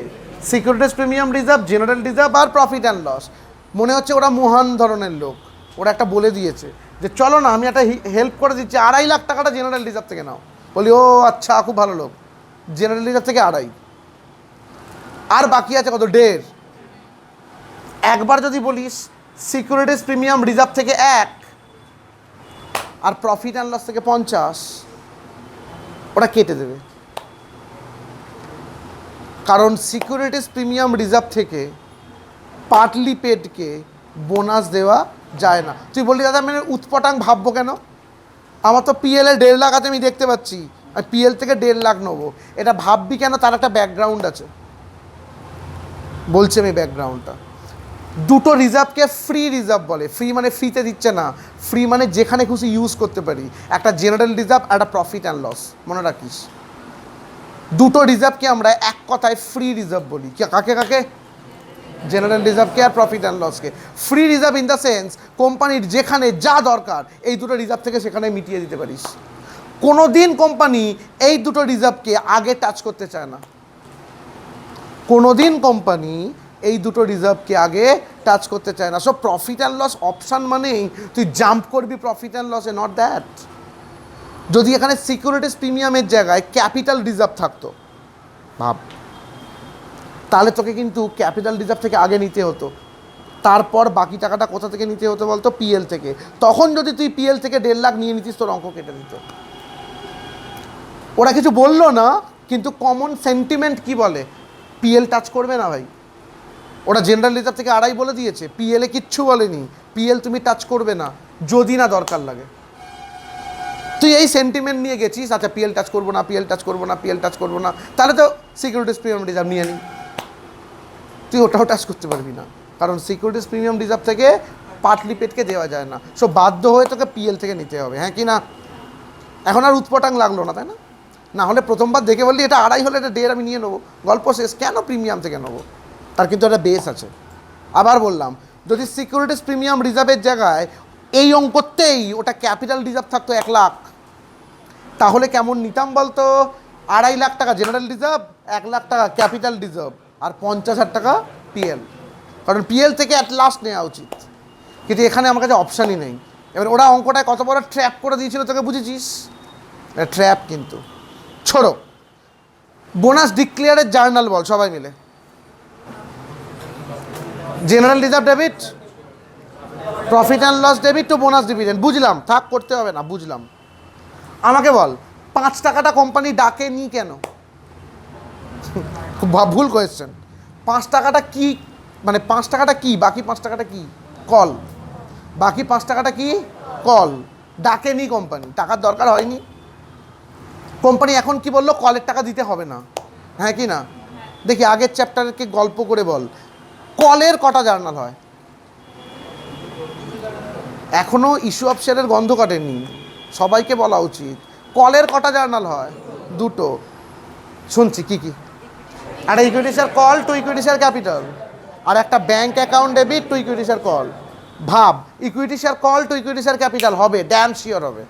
securities premium reserve, general reserve আর প্রফিট অ্যান্ড লস। মনে হচ্ছে ওরা মহান ধরনের লোক, ওরা একটা বলে দিয়েছে যে চলো না আমি একটা হেল্প করে দিচ্ছি, 2.5 লাখ টাকাটা জেনারেল রিজার্ভ থেকে নাও। বলি ও আচ্ছা, খুব ভালো লোক, জেনারেল রিজার্ভ থেকে 2.5, আর বাকি আছে কত, 1.5। একবার যদি বলিস সিকিউরিটিজ প্রিমিয়াম রিজার্ভ থেকে 1 আর প্রফিট অ্যান্ড লস থেকে 50, ওরা কেটে দেবে। কারণ সিকিউরিটিজ প্রিমিয়াম রিজার্ভ থেকে পার্টলি পেডকে বোনাস দেওয়া যায় না। তুই বললি দাদা মানে উৎপটাং ভাববো কেন, আমার তো পিএলে 1.5 লাখ আছে আমি দেখতে পাচ্ছি, আর পিএল থেকে 1.5 লাখ নেবো, এটা ভাববি কেন, তার একটা ব্যাকগ্রাউন্ড আছে, বলছি আমি ব্যাকগ্রাউন্ডটা। দুটো রিজার্ভকে ফ্রি রিজার্ভ বলে। ফ্রি মানে ফ্রিতে দিচ্ছে না, ফ্রি মানে যেখানে খুশি ইউজ করতে পারি। একটা জেনারেল রিজার্ভ আর একটা প্রফিট অ্যান্ড লস, মনে রাখিস। দুটো রিজার্ভকে আমরা এক কথায় ফ্রি রিজার্ভ বলি। কাকে কাকে, জেনারেল রিজার্ভকে আর প্রফিট অ্যান্ড লসকে। Free reserve in the sense কোম্পানির যেখানে যা দরকার এই দুটো রিজার্ভ থেকে সেখানে মিটিয়ে দিতে পারিস। কোনো দিন কোম্পানি এই দুটো রিজার্ভকে আগে টাচ করতে চায় না, কোনো দিন কোম্পানি এই দুটো রিজার্ভকে আগে টাচ করতে চায় না। So profit and loss option মানেই তুই জাম্প করবি প্রফিট অ্যান্ড লসে, নট দ্যাট। যদি এখানে সিকিউরিটিজ প্রিমিয়ামের জায়গায় ক্যাপিটাল রিজার্ভ থাকতো, ভাব, তাহলে তোকে কিন্তু ক্যাপিটাল রিজার্ভ থেকে আগে নিতে হতো, তারপর বাকি টাকাটা কোথা থেকে নিতে হতো বলতো, পিএল থেকে। তখন যদি তুই পিএল থেকে 1.5 লাখ নিয়ে নিতিস, তোর অঙ্ক কেটে দিত। ওরা কিছু বললো না, কিন্তু কমন সেন্টিমেন্ট কি বলে, পিএল টাচ করবে না ভাই। ওরা জেনারেল রিজার্ভ থেকে 2.5 বলে দিয়েছে, পিএলে কিচ্ছু বলেনি, পিএল তুমি টাচ করবে না যদি না দরকার লাগে। তুই এই সেন্টিমেন্ট নিয়ে গেছিস, আচ্ছা পিএল টাচ করবো না, পিএল টাচ করবো না, পিএল টাচ করবো না, তাহলে তো সিকিউরিটিজ প্রিমিয়াম রিজার্ভ নিয়ে নিই, তুই ওটাও টাচ করতে পারবি না, কারণ সিকিউরিটিজ প্রিমিয়াম রিজার্ভ থেকে পার্টলি পেডকে দেওয়া যায় না। সো বাধ্য হয়ে তোকে পিএল থেকে নিতে হবে, হ্যাঁ কি না? এখন আর উৎপটাং লাগলো না, তাই না? না হলে প্রথমবার দেখে বললি এটা 2.5 হলে এটা 1.5 আমি নিয়ে নেবো, গল্প শেষ। কেন প্রিমিয়াম থেকে নেবো? তার কিন্তু একটা বেস আছে। আবার বললাম, যদি সিকিউরিটিজ প্রিমিয়াম রিজার্ভের জায়গায় এই অঙ্কতেই ওটা ক্যাপিটাল রিজার্ভ থাকতো 1 লাখ, তাহলে কেমন নিতাম বলতো? 2.5 লাখ টাকা জেনারেল রিজার্ভ, 1 লাখ টাকা ক্যাপিটাল রিজার্ভ, আর 50,000 টাকা পিএল। কারণ পিএল থেকে অ্যাট লাস্ট নেওয়া উচিত, কিন্তু এখানে আমার কাছে অপশানই নেই। এবার ওরা অঙ্কটায় কত বড় ট্র্যাপ করে দিয়েছিল তোকে বুঝেছিস? ট্র্যাপ কিন্তু ছোড়ো। বোনাস ডিক্লেয়ারের জার্নাল বল সবাই মিলে। General reserve debit, profit and loss debit to bonus dividend. বুঝলাম, থাক করতে হবে না, বুঝলাম। আমাকে বল 5 টাকাটা কোম্পানি ডাকে নি কেন? খুব ভুল কোয়েশ্চেন। 5 টাকাটা কি, মানে 5 টাকাটা কি, বাকি 5 টাকাটা কি? কল। বাকি 5 টাকাটা কি? কল। ডাকে নি কোম্পানি, টাকার দরকার হয়নি। কোম্পানি এখন কি বললো? কলের টাকা দিতে হবে না, হ্যাঁ কি না? দেখি আগের চ্যাপ্টারকে গল্প করে বল, কলের কটা জার্নাল হয়? এখনও ইস্যু অফ শেয়ারের গন্ধ কাটেনি, সবাইকে বলা উচিত। কলের কটা জার্নাল হয়? 2টো। শুনছি কি কি? একটা equity share call to equity share capital, আর একটা bank account debit to equity share call. ভাব, equity share call to equity share capital হবে, ড্যাম শিওর হবে।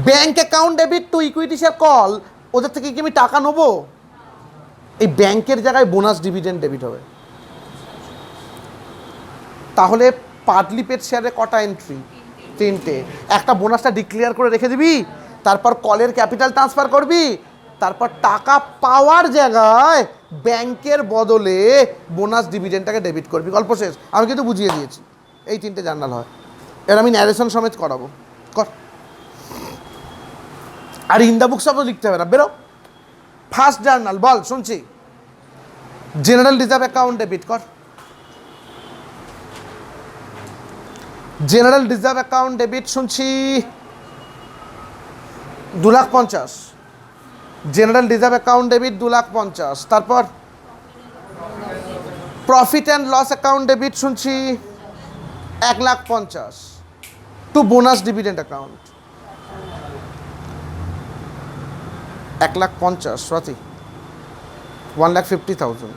Bank account debit to equity share call, ওদের থেকে কি আমি টাকা নেবো? এই ব্যাংকের জায়গায় বোনাস ডিভিডেন্ড ডেবিট হবে। তাহলে পার্টলি পেড শেয়ারে কটা এন্ট্রি? 3টে। একটা বোনাসটা ডিক্লেয়ার করে রেখে দিবি, তারপর কলের ক্যাপিটাল ট্রান্সফার করবি, তারপর টাকা পাওয়ার জায়গায় ব্যাংকের বদলে বোনাস ডিভিডেন্ডটাকে ডেবিট করবি। গল্প শেষ। আমি কিন্তু বুঝিয়ে দিয়েছি, এই 3টে জার্নাল হয়। এর আমি ন্যারেশন সমেত করাবো, কর। আর ইন দ্য বুকস লিখতে হবে না, বেরো। ফার্স্ট জার্নাল বল, শুনছি। জেনারেল রিজার্ভ অ্যাকাউন্ট ডেবিট কর। জেনারেল রিজার্ভ অ্যাকাউন্ট ডেবিট শুনছি 2,50,000। General reserve account debit 2,50,000। তারপর profit and loss account debit শুনছি 1,50,000 to bonus dividend account. 1,50,000 sorry 1,50,000।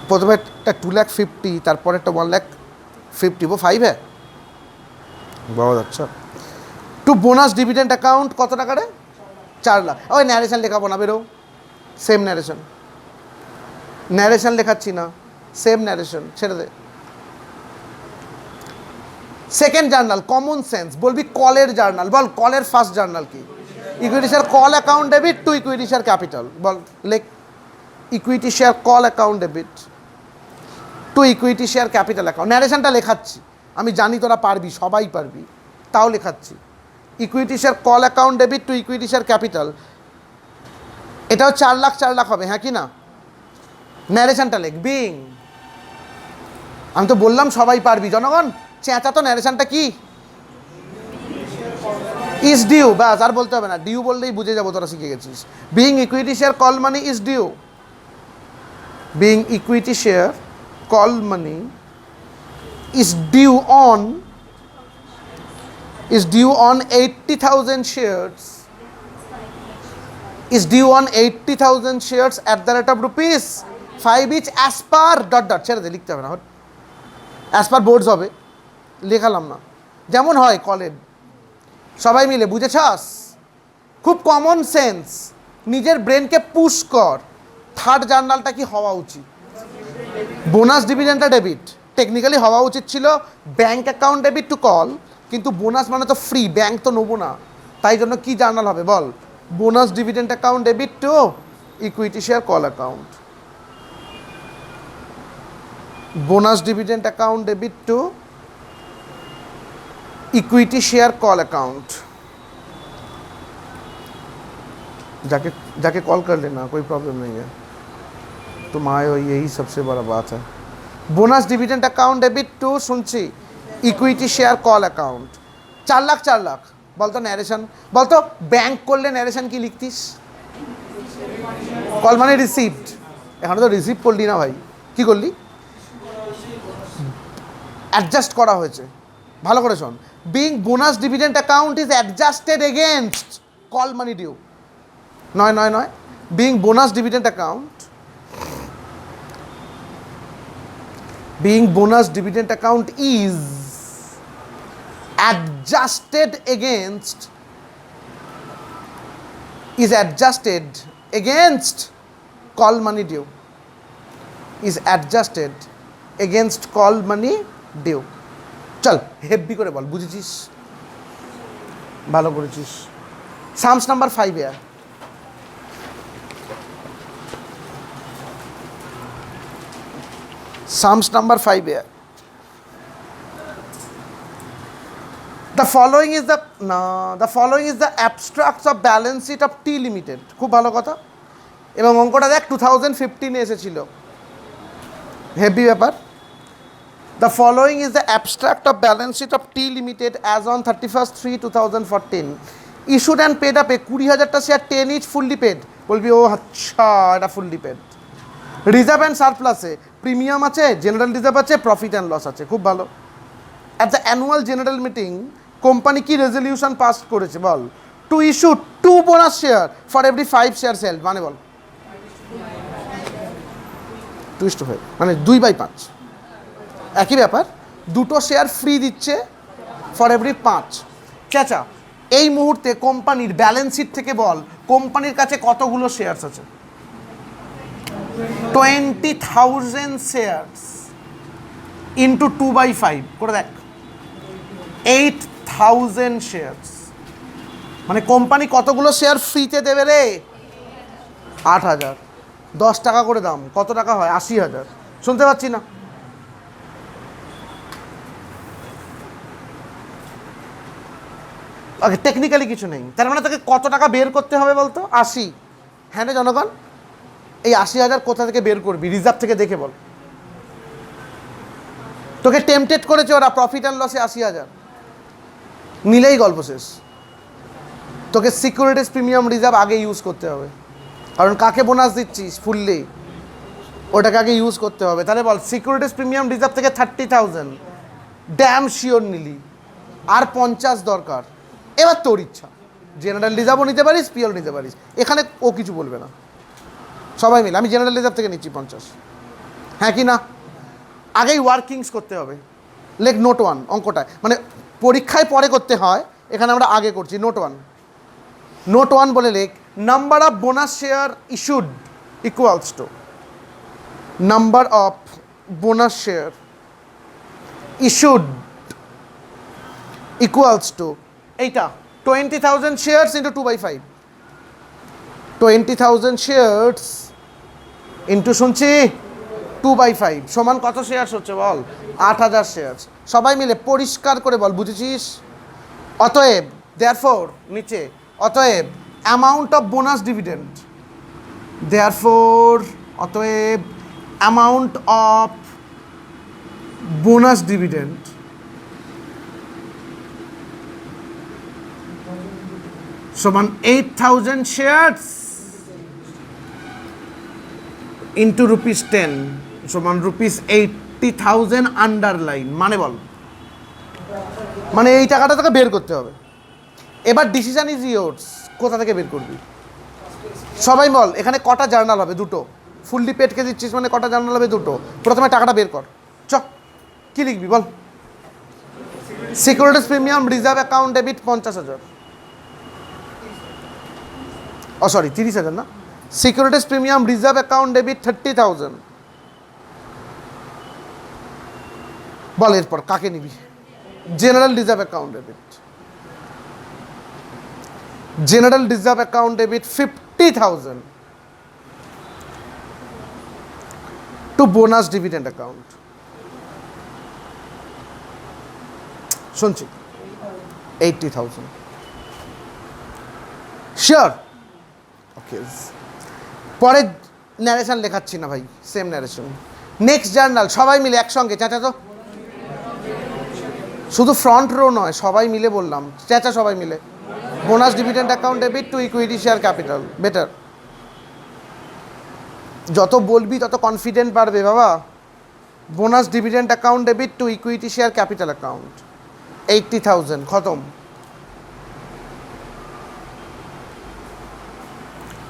প্রথমে একটা 2,50,000, তারপরে একটা 1,50,000। वो 5 है, बहुत अच्छा। টু বোনাস ডিভিডেন্ড অ্যাকাউন্ট কত টাকা রে? 4 লাখ। ওই ন্যারেশন লেখাবো না, বেরো। সেম ন্যারেশন, ন্যারেশন লেখাচ্ছি না, সেম ন্যারেশন, ছেড়ে দে। সেকেন্ড জার্নাল কমন সেন্স, বলবি কলের জার্নাল। বল কলের ফার্স্ট জার্নাল কি? Equity share call account debit to equity share capital. বল লেখ, equity share call account debit to equity share capital account. ন্যারেশনটা লেখাচ্ছি, আমি জানি তোরা পারবি, সবাই পারবি, তাও লেখাচ্ছি। Equity share call account debit to equity share capital, এটাও 4 লাখ 4 লাখ হবে, হ্যাঁ কি না? ন্যারেশনটা লেখ, বিং। আমি তো বললাম সবাই পারবি, জনগণ চেঁচা তো। ন্যারেশনটা কি? ইজ ডিউ, ব্যাস, আর বলতে হবে না। ডিউ বললেই বুঝে যাবো তোরা শিখে গেছিস। Being equity share call money is due. Being equity share call money is due on 80,000 shares, is due on 80,000 shares at the rate of rupees 5 each as per ... ছেড়ে দে, লিখতে হবে না, as per boards হবে, লেখালাম না। যেমন হয় college, সবাই মিলে, বুঝেছাস? খুব কমন সেন্স, নিজের ব্রেনকে পুশ কর। থার্ড জার্নালটা কি হওয়া উচিত? Bonus ডিভিডেন্ডটা debit. টেকনিক্যালি হওয়া উচিত ছিল bank account debit to call, কিন্তু বোনাস মানে তো ফ্রি, ব্যাঙ্ক তো নেবো না, তাই জন্য কি জার্নাল হবে বল? Bonus dividend account debit to equity share call account. Bonus dividend account debit to equity share call account. जाके जाके कॉल कर लेना, कोई प्रॉब्लम नहीं है, तुम आए हो, यही सबसे बड़ा बात है। Bonus dividend account debit to सुनছি equity share call account. 4 lakh 4 lakh বলতো ন্যারেশন, বলতো ব্যাংক করলে ন্যারেশন কি লিখতিস? কল মানে রিসিভড, এখানে তো রিসিভ করলি না ভাই, কি করলি? অ্যাডজাস্ট করা হয়েছে, ভালো করে শোন। Being bonus dividend account is adjusted against call money due. নয় নয় নয়, being bonus dividend account, being bonus dividend account is adjusted against is adjusted against call money due, is adjusted against call money due. চল heavy করে বল, বুঝেছিস, ভালো করেছিস। Shams number 5 A Psalms number 5 here. The following is the abstracts of balance sheet of T Limited. খুব ভালো কথা। এবং অঙ্কটা দেখ 2015 এসেছিল, হেভি ব্যাপার। The following is the abstract of balance sheet of T Limited as on 31/3/2014. Issued and paid up 20,000টা share 10 each fully paid। বলবি ও আচ্ছা এটা ফুললি পেড। রিজার্ভ অ্যান্ড সারপ্লাসে প্রিমিয়াম আছে, জেনারেল রিজার্ভ আছে, প্রফিট অ্যান্ড লস আছে, খুব ভালো। At the annual general meeting company কি রেজলিউশন পাস করেছে বল? To issue 2 bonus share for every 5 share sell, মানে বল 2:5, মানে 2/5, একই ব্যাপার। 2টো শেয়ার ফ্রি দিচ্ছে ফর এভরি 5। চাচা এই মুহূর্তে কোম্পানির ব্যালেন্স শিট থেকে বল কোম্পানির কাছে কতগুলো শেয়ারস আছে? 20,000 শেয়ারস ইন্টু 2/5 করে দেখ, 8,000 শেয়ারস, মানে কোম্পানি কতগুলো শেয়ার ফ্রিতে দেবে রে? 8,000। 10 টাকা করে দাম, কত টাকা হয়? 80,000। শুনতে পাচ্ছি না? ওকে, টেকনিক্যালি কিছু নেই, তার মানে তোকে কত টাকা বের করতে হবে বলতো? 80। হ্যাঁ রে জনগণ, এই 80,000 কোথা থেকে বের করবি? রিজার্ভ থেকে দেখে বল। তোকে টেম্পটেড করেছে ওরা প্রফিট অ্যান্ড লসে 80,000, নিলেই গল্প শেষ। তোকে সিকিউরিটিজ প্রিমিয়াম রিজার্ভ আগে ইউজ করতে হবে, কারণ কাকে বোনাস দিচ্ছিস ফুললি, ওটাকে আগে ইউজ করতে হবে। তাহলে বল সিকিউরিটিজ প্রিমিয়াম রিজার্ভ থেকে 30,000 ড্যাম শিওর নিলি, আর 50 দরকার। এবার তোর ইচ্ছা, জেনারেল রিজার্ভও নিতে পারিস, পিএল নিতে পারিস, এখানে ও কিছু বলবে না। সবাই মিলে আমি জেনারেল রিজার্ভ থেকে নিচ্ছি 50, হ্যাঁ কি না? আগেই ওয়ার্কিংস করতে হবে। লেখ নোট 1 অঙ্কটা, মানে পরীক্ষায় পরে করতে হয়, এখানে আমরা আগে করছি। নোট 1, নোট 1 বলে লেখ number of bonus share issued equals to number of bonus share issued equals to এইটা 20,000 শেয়ারস ইন্টু 2/5। 20,000 শেয়ারস ইন্টু শুনছি 2/5 সমান কত শেয়ারস হচ্ছে বল? 8,000 শেয়ারস। সবাই মিলে পরিষ্কার করে বল, বুঝেছিস? অতএব দেয়ারফোর নিচে, অতএব amount of bonus dividend, therefore অতএব অ্যামাউন্ট অফ বোনাস ডিভিডেন্ড সমান 8,000 শেয়ারস ইন্টু ₹10 সমান ₹80,000 আন্ডারলাইন, মানে বল, মানে এই টাকাটা তোকে বের করতে হবে। এবার ডিসিশন ইজ ইয়োর্স, কোথা থেকে বের করবি? সবাই বল এখানে কটা জার্নাল হবে? 2টো। ফুললি পেডকে দিচ্ছিস মানে কটা জার্নাল হবে? 2টো। প্রথমে টাকাটা বের কর, চ কি লিখবি বল? Securities premium reserve account debit 50,000, ও সরি 30,000 না, securities premium reserve account debit 30,000। বল এরপর কাকে নিবি? General reserve account debit, general reserve account debit 50,000 to bonus dividend account. শুনছি 80,000 শিওর? ওকে, পরে ন্যারেশন লেখাচ্ছি না ভাই, সেম ন্যারেশন। নেক্সট জার্নাল সবাই মিলে একসঙ্গে চেঁচা তো, শুধু ফ্রন্ট রো নয়, সবাই মিলে বললাম, চেঁচা সবাই মিলে। Bonus dividend account debit to equity share capital, better. যত বলবি তত কনফিডেন্ট বাড়বে বাবা। Bonus dividend account debit to equity share capital account 80,000 খতম।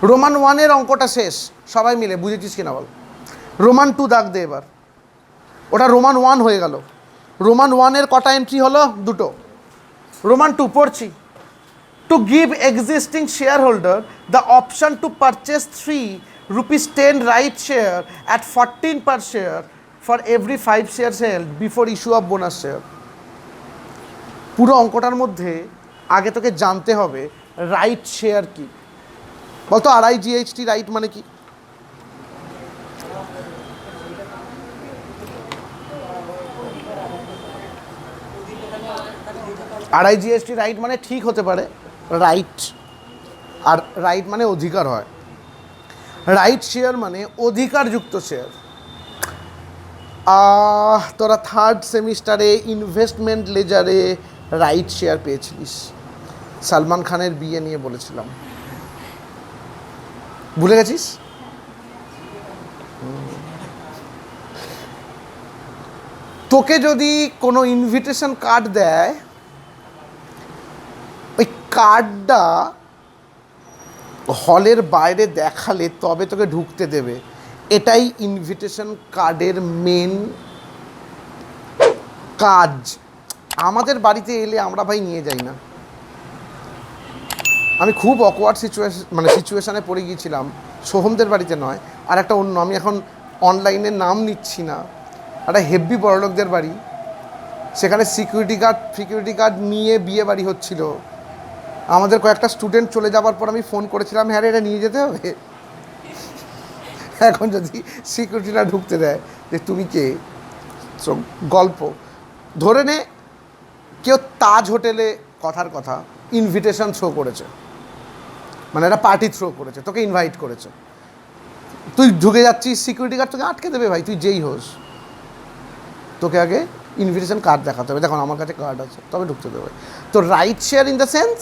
রোমান 1 অঙ্কটা শেষ, সবাই মিলে বুঝেছিস কিনা বল? রোমান 2 দাগ দে এবার, ওটা রোমান 1 হয়ে গেল। রোমান 1 কটা এন্ট্রি হলো? 2টো। রোমান 2 পড়ছি। Two give existing share holder the option to purchase 3 rupees 10 right share at 14 per share for every 5 shares held before issue of bonus share. পুরো অঙ্কটার মধ্যে আগে তোকে জানতে হবে রাইট শেয়ার কি। বলতো RIGHT রাইট মানে কি? RIGHT রাইট মানে ঠিক হতে পারে, রাইট, আর রাইট মানে অধিকার হয়। রাইট শেয়ার মানে অধিকারযুক্ত শেয়ার। তোরা থার্ড সেমিস্টারে ইনভেস্টমেন্ট লেজারে রাইট শেয়ার পেয়েছিলিস, সালমান খানের বিয়ে নিয়ে বলেছিলাম, ভুলে গেছিস? তোকে যদি কোনো ইনভিটেশন কার্ড দেয়, ওই কার্ডটা হলের বাইরে দেখালে তবে তোকে ঢুকতে দেবে। এটাই ইনভিটেশন কার্ডের মেন কাজ। আমাদের বাড়িতে এলে আমরা ভাই নিয়ে যাই না। আমি খুব অকওয়ার্ড সিচুয়েশানে পড়ে গিয়েছিলাম, সোহমদের বাড়িতে নয়, আর একটা অন্য, আমি এখন অনলাইনে নাম নিচ্ছি না, একটা হেভি বড়লোকদের বাড়ি, সেখানে সিকিউরিটি গার্ড নিয়ে বিয়ে বাড়ি হচ্ছিল। আমাদের কয়েকটা স্টুডেন্ট চলে যাওয়ার পর আমি ফোন করেছিলাম, হ্যাঁ রে এটা নিয়ে যেতে হবে। এখন যদি সিকিউরিটিরা ঢুকতে দেয় যে তুমি কে, গল্প ধরে নে কেউ তাজ হোটেলে, কথার কথা, ইনভিটেশন থ্রো করেছে, মানে একটা পার্টি থ্রো করেছে, তোকে ইনভাইট করেছে, তুই ঢুকে যাচ্ছিস, সিকিউরিটি গার্ড তোকে আটকে দেবে ভাই, তুই যেই হোস, তোকে আগে ইনভিটেশন কার্ড দেখাতে হবে, দেখুন আমার কাছে কার্ড আছে, তবে ঢুকতে দেবে। তো right share in the sense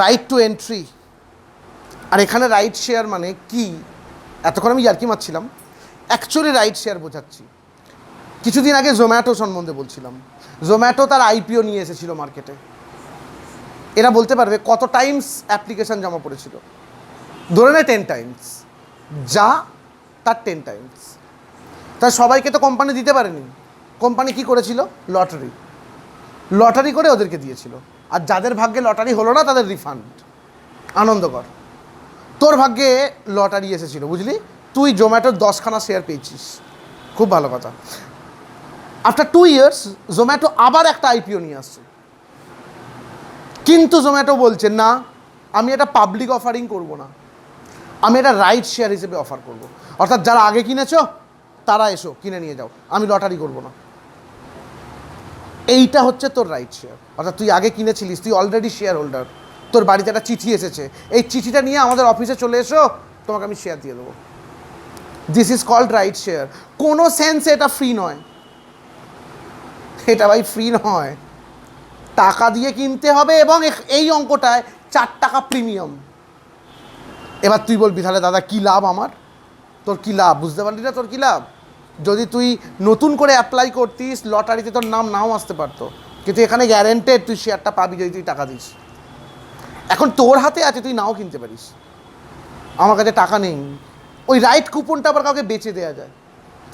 right to entry. আর এখানে রাইট শেয়ার মানে কি, এতক্ষণ আমি ইয়ার্কি মারছিলাম, অ্যাকচুয়ালি রাইট শেয়ার বোঝাচ্ছি। কিছুদিন আগে জোম্যাটো সম্বন্ধে বলছিলাম, জোম্যাটো তার IPO নিয়ে এসেছিল মার্কেটে। এরা বলতে পারবে কত টাইমস অ্যাপ্লিকেশান জমা পড়েছিল, ধরে নেয় 10 টাইমস, যা তার 10 টাইমস। তাই সবাইকে তো কোম্পানি দিতে পারেনি, কোম্পানি কি করেছিল, লটারি করে ওদেরকে দিয়েছিল, আর যাদের ভাগ্যে লটারি হলো না তাদের রিফান্ড। আনন্দকর, তোর ভাগ্যে লটারি এসেছিল, বুঝলি, তুই জোম্যাটোর 10খানা শেয়ার পেয়েছিস, খুব ভালো কথা। আফটার 2 ইয়ার্স জোম্যাটো আবার একটা IPO নিয়ে আসছে, কিন্তু জোম্যাটো বলছে না, আমি এটা পাবলিক অফারিং করব না, আমি এটা রাইট শেয়ার হিসেবে অফার করব। অর্থাৎ যারা আগে কিনেছো তারা এসো কিনে নিয়ে যাও, আমি লটারি করব না। এইটা হচ্ছে তোর রাইট শেয়ার। অর্থাৎ তুই আগে কিনেছিলিস, তুই অলরেডি শেয়ার হোল্ডার, তোর বাড়িতে একটা চিঠি এসেছে, এই চিঠিটা নিয়ে আমাদের অফিসে চলে এসো, তোমাকে আমি শেয়ার দিয়ে দেবো। This is called right share. কোনো সেন্সে এটা ফ্রি নয়, এটা ভাই ফ্রি নয়, টাকা দিয়ে কিনতে হবে, এবং এই অঙ্কটায় 4 টাকা প্রিমিয়াম। এবার তুই বলবি তাহলে দাদা কী লাভ আমার, তোর কী লাভ, বুঝতে পারলি না তোর কী লাভ? যদি তুই নতুন করে অ্যাপ্লাই করতিস, লটারিতে তোর নাম নাও আসতে পারতো, কিন্তু এখানে গ্যারেন্টেড তুই শেয়ারটা পাবি যদি তুই টাকা দিস। এখন তোর হাতে আছে, তুই নাও কিনতে পারিস, আমার কাছে টাকা নেই, ওই রাইট কুপনটা আবার কাউকে বেচে দেওয়া যায়,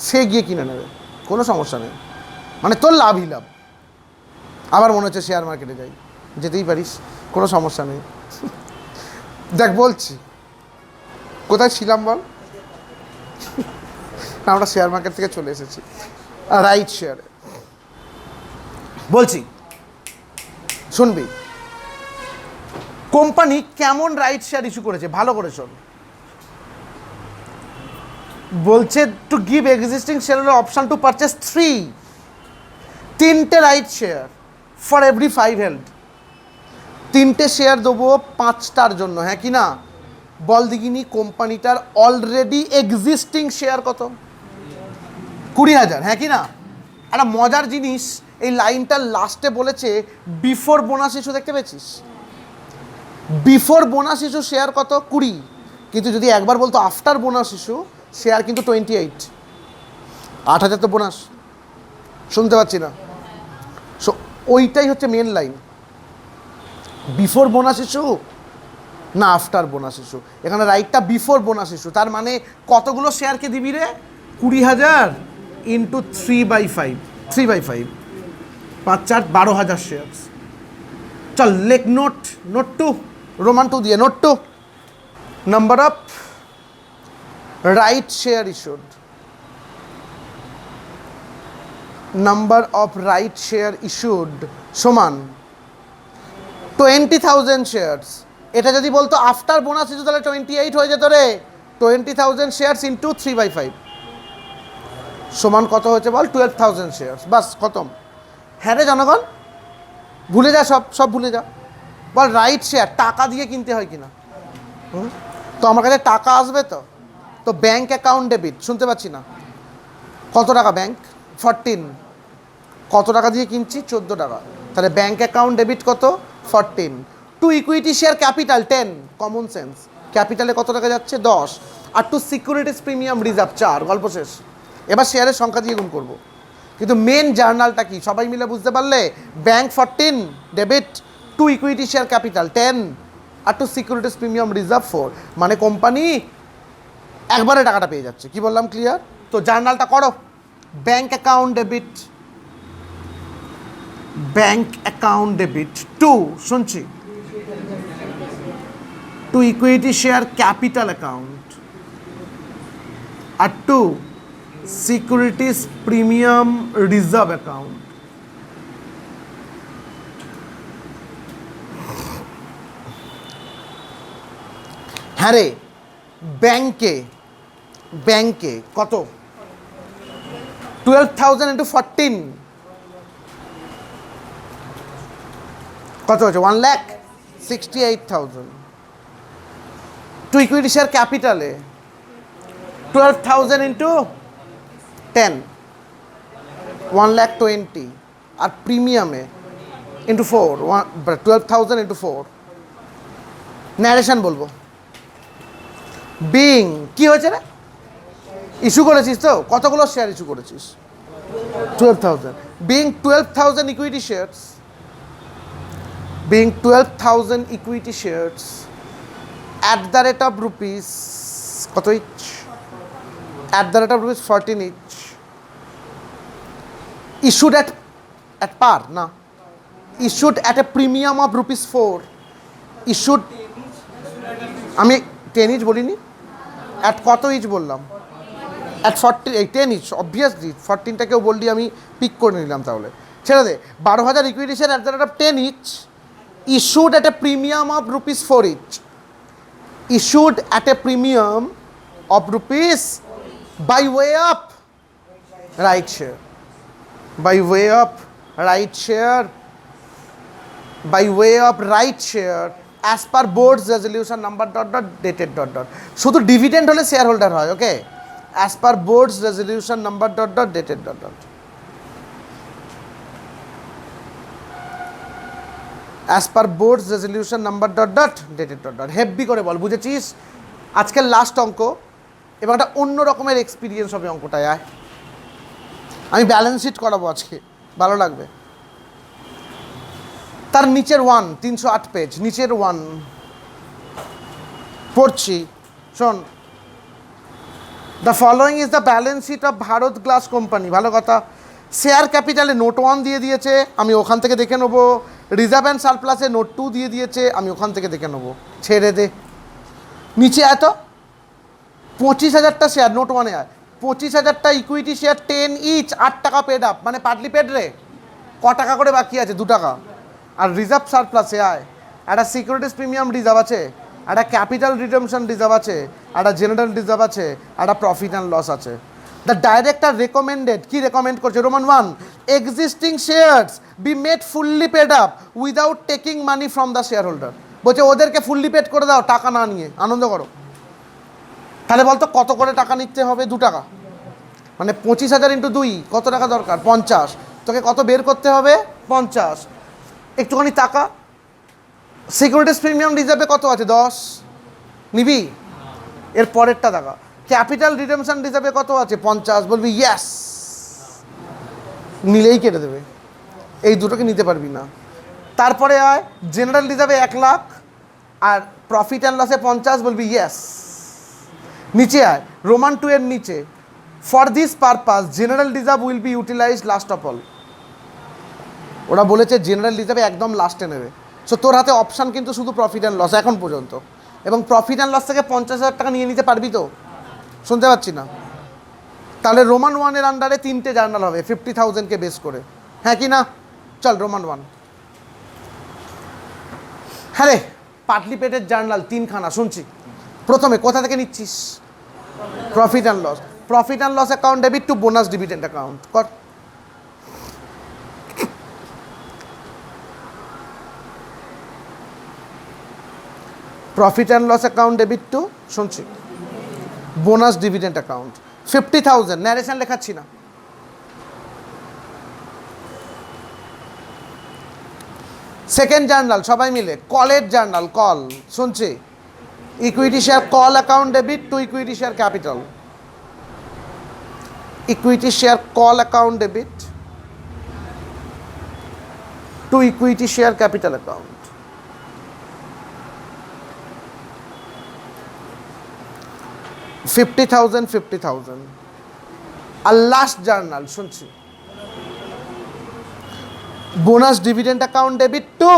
সে গিয়ে কিনে নেবে, কোনো সমস্যা নেই, মানে তোর লাভই লাভ। আবার মনে হচ্ছে শেয়ার মার্কেটে যাই, যেতেই পারিস, কোনো সমস্যা নেই। দেখ বলছি কোথায় ছিলাম বল, আমরা শেয়ার মার্কেট থেকে চলে এসেছি রাইট শেয়ারে। বলছি শুনবি, কোম্পানি কেমন রাইট শেয়ার ইস্যু করেছে, ভালো করে শোন। বলছে to give existing share option to purchase 3টে right share for every 5 held. 3টে শেয়ার দেবো 5টার জন্য, হ্যাঁ কি না? বল দিগিনি কোম্পানিটার অলরেডি এক্সিস্টিং শেয়ার কত? 20,000, হ্যাঁ কি না? একটা মজার জিনিস, এই লাইনটার লাস্টে বলেছে বিফোর বোনাস ইস্যু, দেখতে পেয়েছিস? বিফোর বোনাস ইস্যু শেয়ার কত? 20, কিন্তু যদি একবার বলতো আফটার বোনাস ইস্যু শেয়ার কিন্তু 28। 8,000 তো বোনাস, শুনতে পাচ্ছি না? সো ওইটাই হচ্ছে main line, before bonus issue না আফটার বোনাস ইস্যু। এখানে রাইটটা বিফোর বোনাস ইস্যু, তার মানে কতগুলো শেয়ারকে দিবি রে? 20,000 ইন্টু 3/5, 3/5, 5 4 12,000 শেয়ার। চল লেখ নোট 2, রোমান 2 দিয়ে note 2, number of right share issued, number of right share issued সমান 20,000 শেয়ার্স। এটা যদি বলতো আফটার বোনাস ইস্যু তাহলে 28 হয়ে যেত রে। 20,000 শেয়ার্স ইন্টু 3/5 সমান কত হচ্ছে বল? 12,000 শেয়ার্স। বাস খতম। হ্যাঁ রে জনগণ, ভুলে যা, সব ভুলে যা। বল রাইট শেয়ার টাকা দিয়ে কিনতে হয় কিনা? তো আমার কাছে টাকা আসবে তো ব্যাঙ্ক অ্যাকাউন্ট ডেবিট, শুনতে পাচ্ছি না। কত টাকা ব্যাঙ্ক? 14। কত টাকা দিয়ে কিনছি? 14 টাকা। তাহলে ব্যাঙ্ক অ্যাকাউন্ট ডেবিট কত? 14। To equity share capital 10, common sense. ক্যাপিটালে কত টাকা যাচ্ছে? 10। আর টু সিকিউরিটিস প্রিমিয়াম রিজার্ভ 4, গল্প শেষ। এবার শেয়ারের সংখ্যা দিয়ে গুণ করবো। কিন্তু মেন জার্নালটা কি সবাই মিলে বুঝতে পারলে? ব্যাঙ্ক 14 ডেবিট, টু ইকুইটি শেয়ার ক্যাপিটাল 10, আর টু সিকিউরিটিস প্রিমিয়াম রিজার্ভ 4, মানে কোম্পানি একবারে টাকাটা পেয়ে যাচ্ছে। কি বললাম? ক্লিয়ার? তো জার্নালটা করো। Bank account debit, bank account debit to, শুনছি, to equity share capital account আর to securities premium reserve account. হ্যাঁ রে, ব্যাংকে কত? 12,000 ইন্টু 14 কত হচ্ছে? 1,68,000। টু ইকুইটি শেয়ার ক্যাপিটালে 12,000 ইন্টু 10, 1,20,000। আর প্রিমিয়ামে ইন্টু 4, 12,000 ইন্টু 4। ন্যারেশন বলবো। বিং কি হয়েছে রে? ইস্যু করেছিস তো? কতগুলো শেয়ার ইস্যু করেছিস? 12,000। Being 12,000 equity shares, being 12,000 equity shares at the rate of rupees কত each? At the rate of rupees 14 each, issued at par না, issued at a premium of rupees 4, issued, আমি 10 each বলিনি, at কত each বললাম? at 40, 10 each obviously। 14টাকেও বললি, আমি pick করে নিলাম। তাহলে ছেড়ে দে। 12,000 equity share at the rate of 10 each, issued at a premium of rupees 4 each, issued at a premium of rupees by way of right share, by way of right share, by way of right share as per board's resolution number ... dated ... শুধু dividend হলে share holder হয়। ওকে, as per board's resolution number ... dated ... as per board's resolution number ... dated ... heavy করে বল, বুঝেছিস? আজকের last অঙ্ক, এবং একটা অন্য রকমের এক্সপিরিয়েন্স হবে অঙ্কটায়। আয়, আমি ব্যালেন্স শিট করাবো আজকে, ভালো লাগবে। তার নিচের 1, 308 পেজ, নিচের 1 পড়ছি, শোন। The following is the balance sheet of Bharat glass company. ভালো কথা। শেয়ার ক্যাপিটালে নোট 1 দিয়ে দিয়েছে, আমি ওখান থেকে দেখে নেবো। রিজার্ভ অ্যান্ড সারপ্লাসে নোট 2 দিয়ে দিয়েছে, আমি ওখান থেকে দেখে নেবো। ছেড়ে দে। নিচে এত 25,000টা শেয়ার, নোট 1-এ আয়। 25,000টা ইকুইটি শেয়ার 10 ইচ, 8 টাকা পেড আপ, মানে পার্টলি পেড রে। ক টাকা করে বাকি আছে? 2 টাকা। আর রিজার্ভ সারপ্লাসে আয়, একটা সিকিউরিটিস প্রিমিয়াম রিজার্ভ আছে, একটা ক্যাপিটাল রিডেমশন রিজার্ভ আছে, একটা জেনারেল রিজার্ভ আছে, একটা প্রফিট অ্যান্ড লস আছে। দ্য ডাইরেক্টর রেকমেন্ডেড, কি রেকমেন্ড করছে? Roman 1, existing shares be made fully paid up without taking money from the shareholder. বলছে ওদেরকে ফুললি পেড করে দাও, টাকা না নিয়ে, আনন্দ করো। তাহলে বলতো কত করে টাকা নিতে হবে? 2 টাকা, মানে 25,000 ইন্টু 2, কত টাকা দরকার? 50। তোকে কত বের করতে হবে? 50। একটুখানি টাকা। সিকিউরিটিস প্রিমিয়াম রিজার্ভে কত আছে? 10। নিবি? এর পরেরটা টাকা। ক্যাপিটাল রিডেমশন রিজার্ভে কত আছে? 50। বলবি ইয়েস, নিলেই কেটে দেবে। এই দুটোকে নিতে পারবি না। তারপরে আয় জেনারেল রিজার্ভে 1 লাখ, আর প্রফিট অ্যান্ড লসে 50, বলবি ইয়েস। নিচে আয় রোমান 2 এর নিচে, for this purpose general reserve will be utilised last of all. ওরা বলেছে জেনারেল রিজার্ভে একদম লাস্টে নেবে। সো তোর হাতে অপশান কিন্তু শুধু প্রফিট অ্যান্ড লস এখন পর্যন্ত, এবং প্রফিট অ্যান্ড লস থেকে 50,000 টাকা নিয়ে নিতে পারবি তো? শুনতে পাচ্ছি না। তাহলে রোমান 1-এর আন্ডারে 3টে জার্নাল হবে 50,000কে বেস করে, হ্যাঁ কি না? চল রোমান 1। হ্যাঁ রে, পাটলিপেটের জার্নাল 3খানা শুনছি। প্রথমে কোথা থেকে নিচ্ছিস? Profit and loss. Profit and loss account debit to bonus dividend account কর। Profit and loss account debit to, শুনছি, বোনাস ডিভিডেন্ড অ্যাকাউন্ট 50,000। ন্যারেশন লেখাচ্ছি না। সেকেন্ড জার্নাল সবাই মিলে, কলের জার্নাল, কল, শুনছি, equity share call account debit to equity share capital. Equity share call account debit to equity share capital account. $50,000 আর last journal শুনছি, bonus dividend account debit to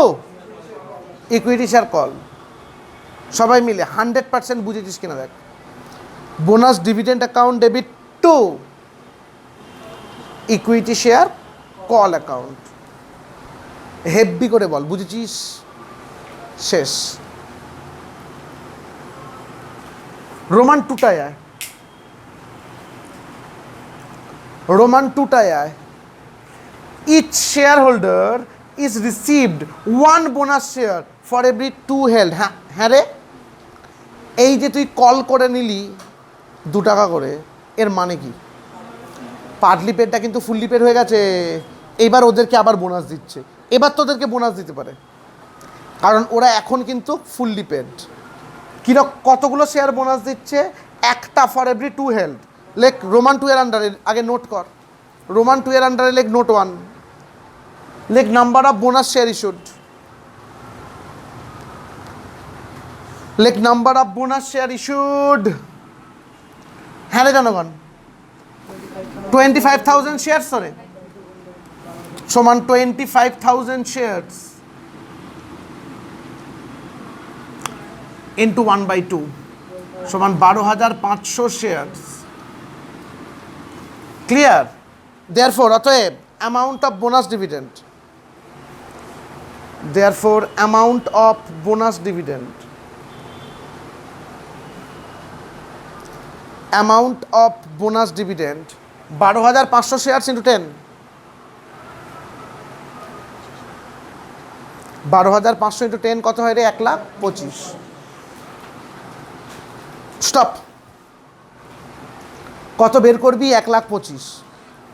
equity share call. সবাই মিলে 100% বুঝেছিস কিনা দেখ। Bonus dividend account debit to equity share call account. Heavy করে বল, বুঝেছিস? শেষ। রোমান 2টায় আয়, রোমান 2টায় আয়। Each shareholder is received 1 bonus share for every 2 held। হ্যাঁ রে, এই যে তুই কল করে নিলি 2 টাকা করে, এর মানে কি? পাটলিপেটটা কিন্তু ফুললি পেড হয়ে গেছে, এবার ওদেরকে আবার বোনাস দিচ্ছে। এবার তোদেরকে বোনাস দিতে পারে, কারণ ওরা এখন কিন্তু ফুললি পেড। কতগুলো শেয়ার বোনাস দিচ্ছে? একটা ফর এভরি 2 হেল্ড। লেখ রোমান 2-এর আন্ডারে, আগে নোট কর, রোমান 2-এর আন্ডারে লেখ নোট 1, লেখ number of bonus share issued, লেখ number of bonus share issued. হ্যাঁ রে জনগণ, 25,000 শেয়ার সরে সমান 25,000 শেয়ারস ইন্টু 1/2 সমান 12,500 শেয়ারস। ক্লিয়ার? দেয়ারফোর অতএব amount of bonus dividend, therefore amount of bonus dividend, amount of bonus dividend 12,500 shares into 10। 12,500 into 10 কত হয় রে? 1,25,000। স্টপ। কত বের করবি? 1,25,000।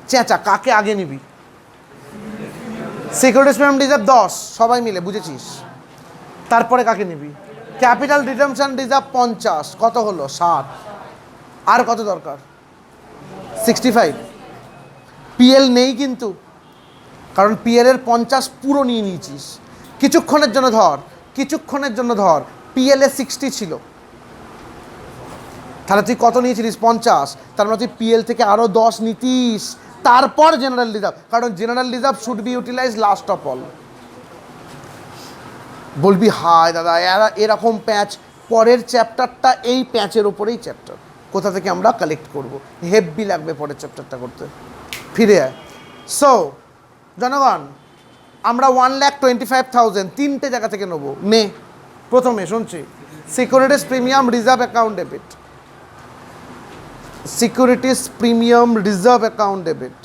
চেঁচা, কাকে আগে নিবি? সিকিউরিটিজ পেমেন্ট রিজার্ভ 10, সবাই মিলে, বুঝেছিস? তারপরে কাকে নিবি? ক্যাপিটাল রিডেমশন রিজার্ভ 50, কত হলো? 60। আর কত দরকার? 65। পিএল নেই কিন্তু, কারণ পিএল এর 50 পুরো নিয়ে নিয়েছিস। কিছুক্ষণের জন্য ধর, কিছুক্ষণের জন্য ধর, পিএল এ 60 ছিল, তাহলে তুই কত নিয়েছিলিস? 50। তার মানে তুই পিএল থেকে আরও 10 নিতিস, তারপর জেনারেল রিজার্ভ, কারণ general reserve should be utilise last of all. বলবি হায় দাদা এরকম প্যাচ, পরের চ্যাপ্টারটা এই প্যাচের ওপরেই চ্যাপ্টার, কোথা থেকে আমরা কালেক্ট করব? হেভি লাগবে পরের চ্যাপ্টারটা করতে। ফিরে আয়। সো জনগণ, আমরা 1,25,000 3টে জায়গা থেকে নেবো। নে, প্রথমে শুনছি, securities premium reserve account debit, securities premium reserve account debit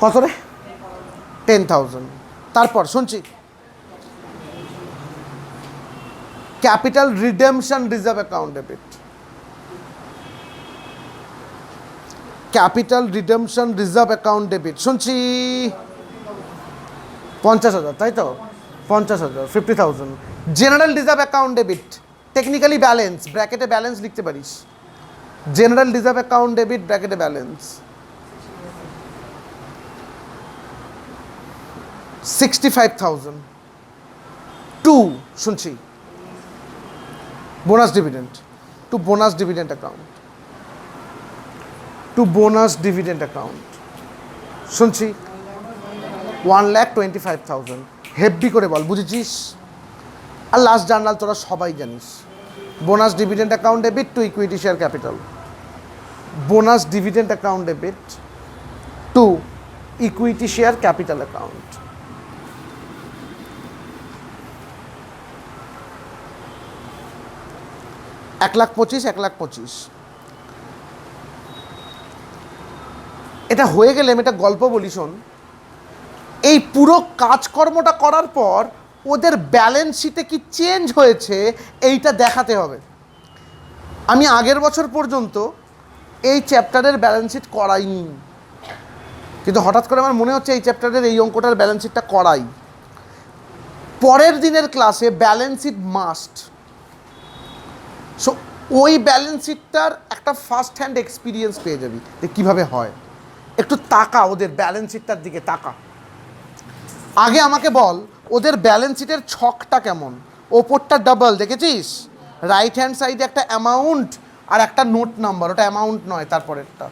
কত রে? 10,000। তারপর শুনছি, capital redemption reserve account debit, capital redemption reserve account debit শুনছি 50,000, তাই তো? 50,000, 50,000। General reserve account debit, technically balance, ব্র্যাকেটে ব্যালেন্স লিখতে পারিস। জেনারেল রিজার্ভ অ্যাকাউন্ট ডেবিট ব্র্যাকেটে ব্যালেন্স 65,000 টু, শুনছি, bonus dividend, to bonus dividend account, to bonus dividend account শুনছি 1,25,000। Heavy করে বল, বুঝেছিস? আর লাস্ট জার্নাল তোরা সবাই জানিস, bonus dividend account debit to equity share capital. Bonus dividend account debit to equity share capital account. $1,25,000 এটা হয়ে গেলে আমি একটা গল্প বলি, শোন। এই পুরো কাজকর্মটা করার পর ওদের ব্যালেন্স শিটে কি চেঞ্জ হয়েছে এইটা দেখাতে হবে। আমি আগের বছর পর্যন্ত এই চ্যাপ্টারের ব্যালেন্স শিট করাইনি, কিন্তু হঠাৎ করে আমার মনে হচ্ছে এই চ্যাপ্টারের এই অঙ্কটার ব্যালেন্স শিটটা করাই। পরের দিনের ক্লাসে ব্যালেন্স শিট মাস্ট। সো ওই ব্যালেন্স শিটটার একটা ফার্স্ট হ্যান্ড এক্সপিরিয়েন্স পেয়ে যাবি যে কীভাবে হয়। একটু তাকা ওদের ব্যালেন্স শিটটার দিকে, তাকা। আগে আমাকে বল ওদের ব্যালেন্স শিটের ছকটা কেমন। ওপরটা ডাবল দেখেছিস, রাইট হ্যান্ড সাইডে একটা অ্যামাউন্ট আর একটা নোট নাম্বার, ওটা অ্যামাউন্ট নয় তারপরেরটা।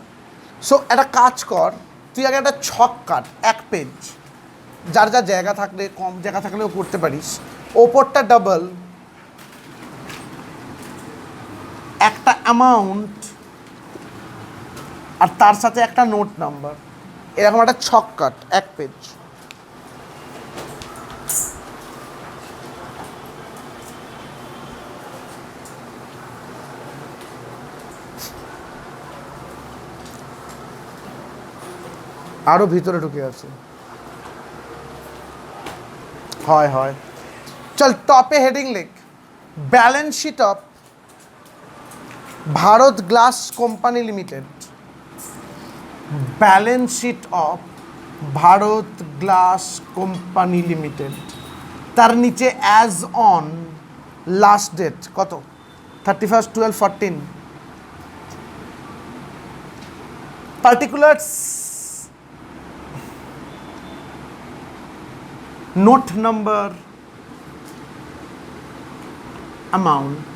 সো একটা কাজ কর, তুই আগে একটা ছক কাট, 1 পেজ, যার যা জায়গা থাকলে, কম জায়গা থাকলেও করতে পারিস। ওপরটা ডাবল, একটা অ্যামাউন্ট আর তার সাথে একটা নোট নাম্বার, এরকম একটা ছক কাট 1 পেজ। আরো ভিতরে ঢুকে আছে, হয় হয়। চল টপে হেডিং লিখ, balance sheet of Bharat glass company limited. Balance sheet of Bharat glass company limited, তার নিচে অ্যাজ অন লাস্ট ডেট কত, 31/12/14। Particulars, note number, amount.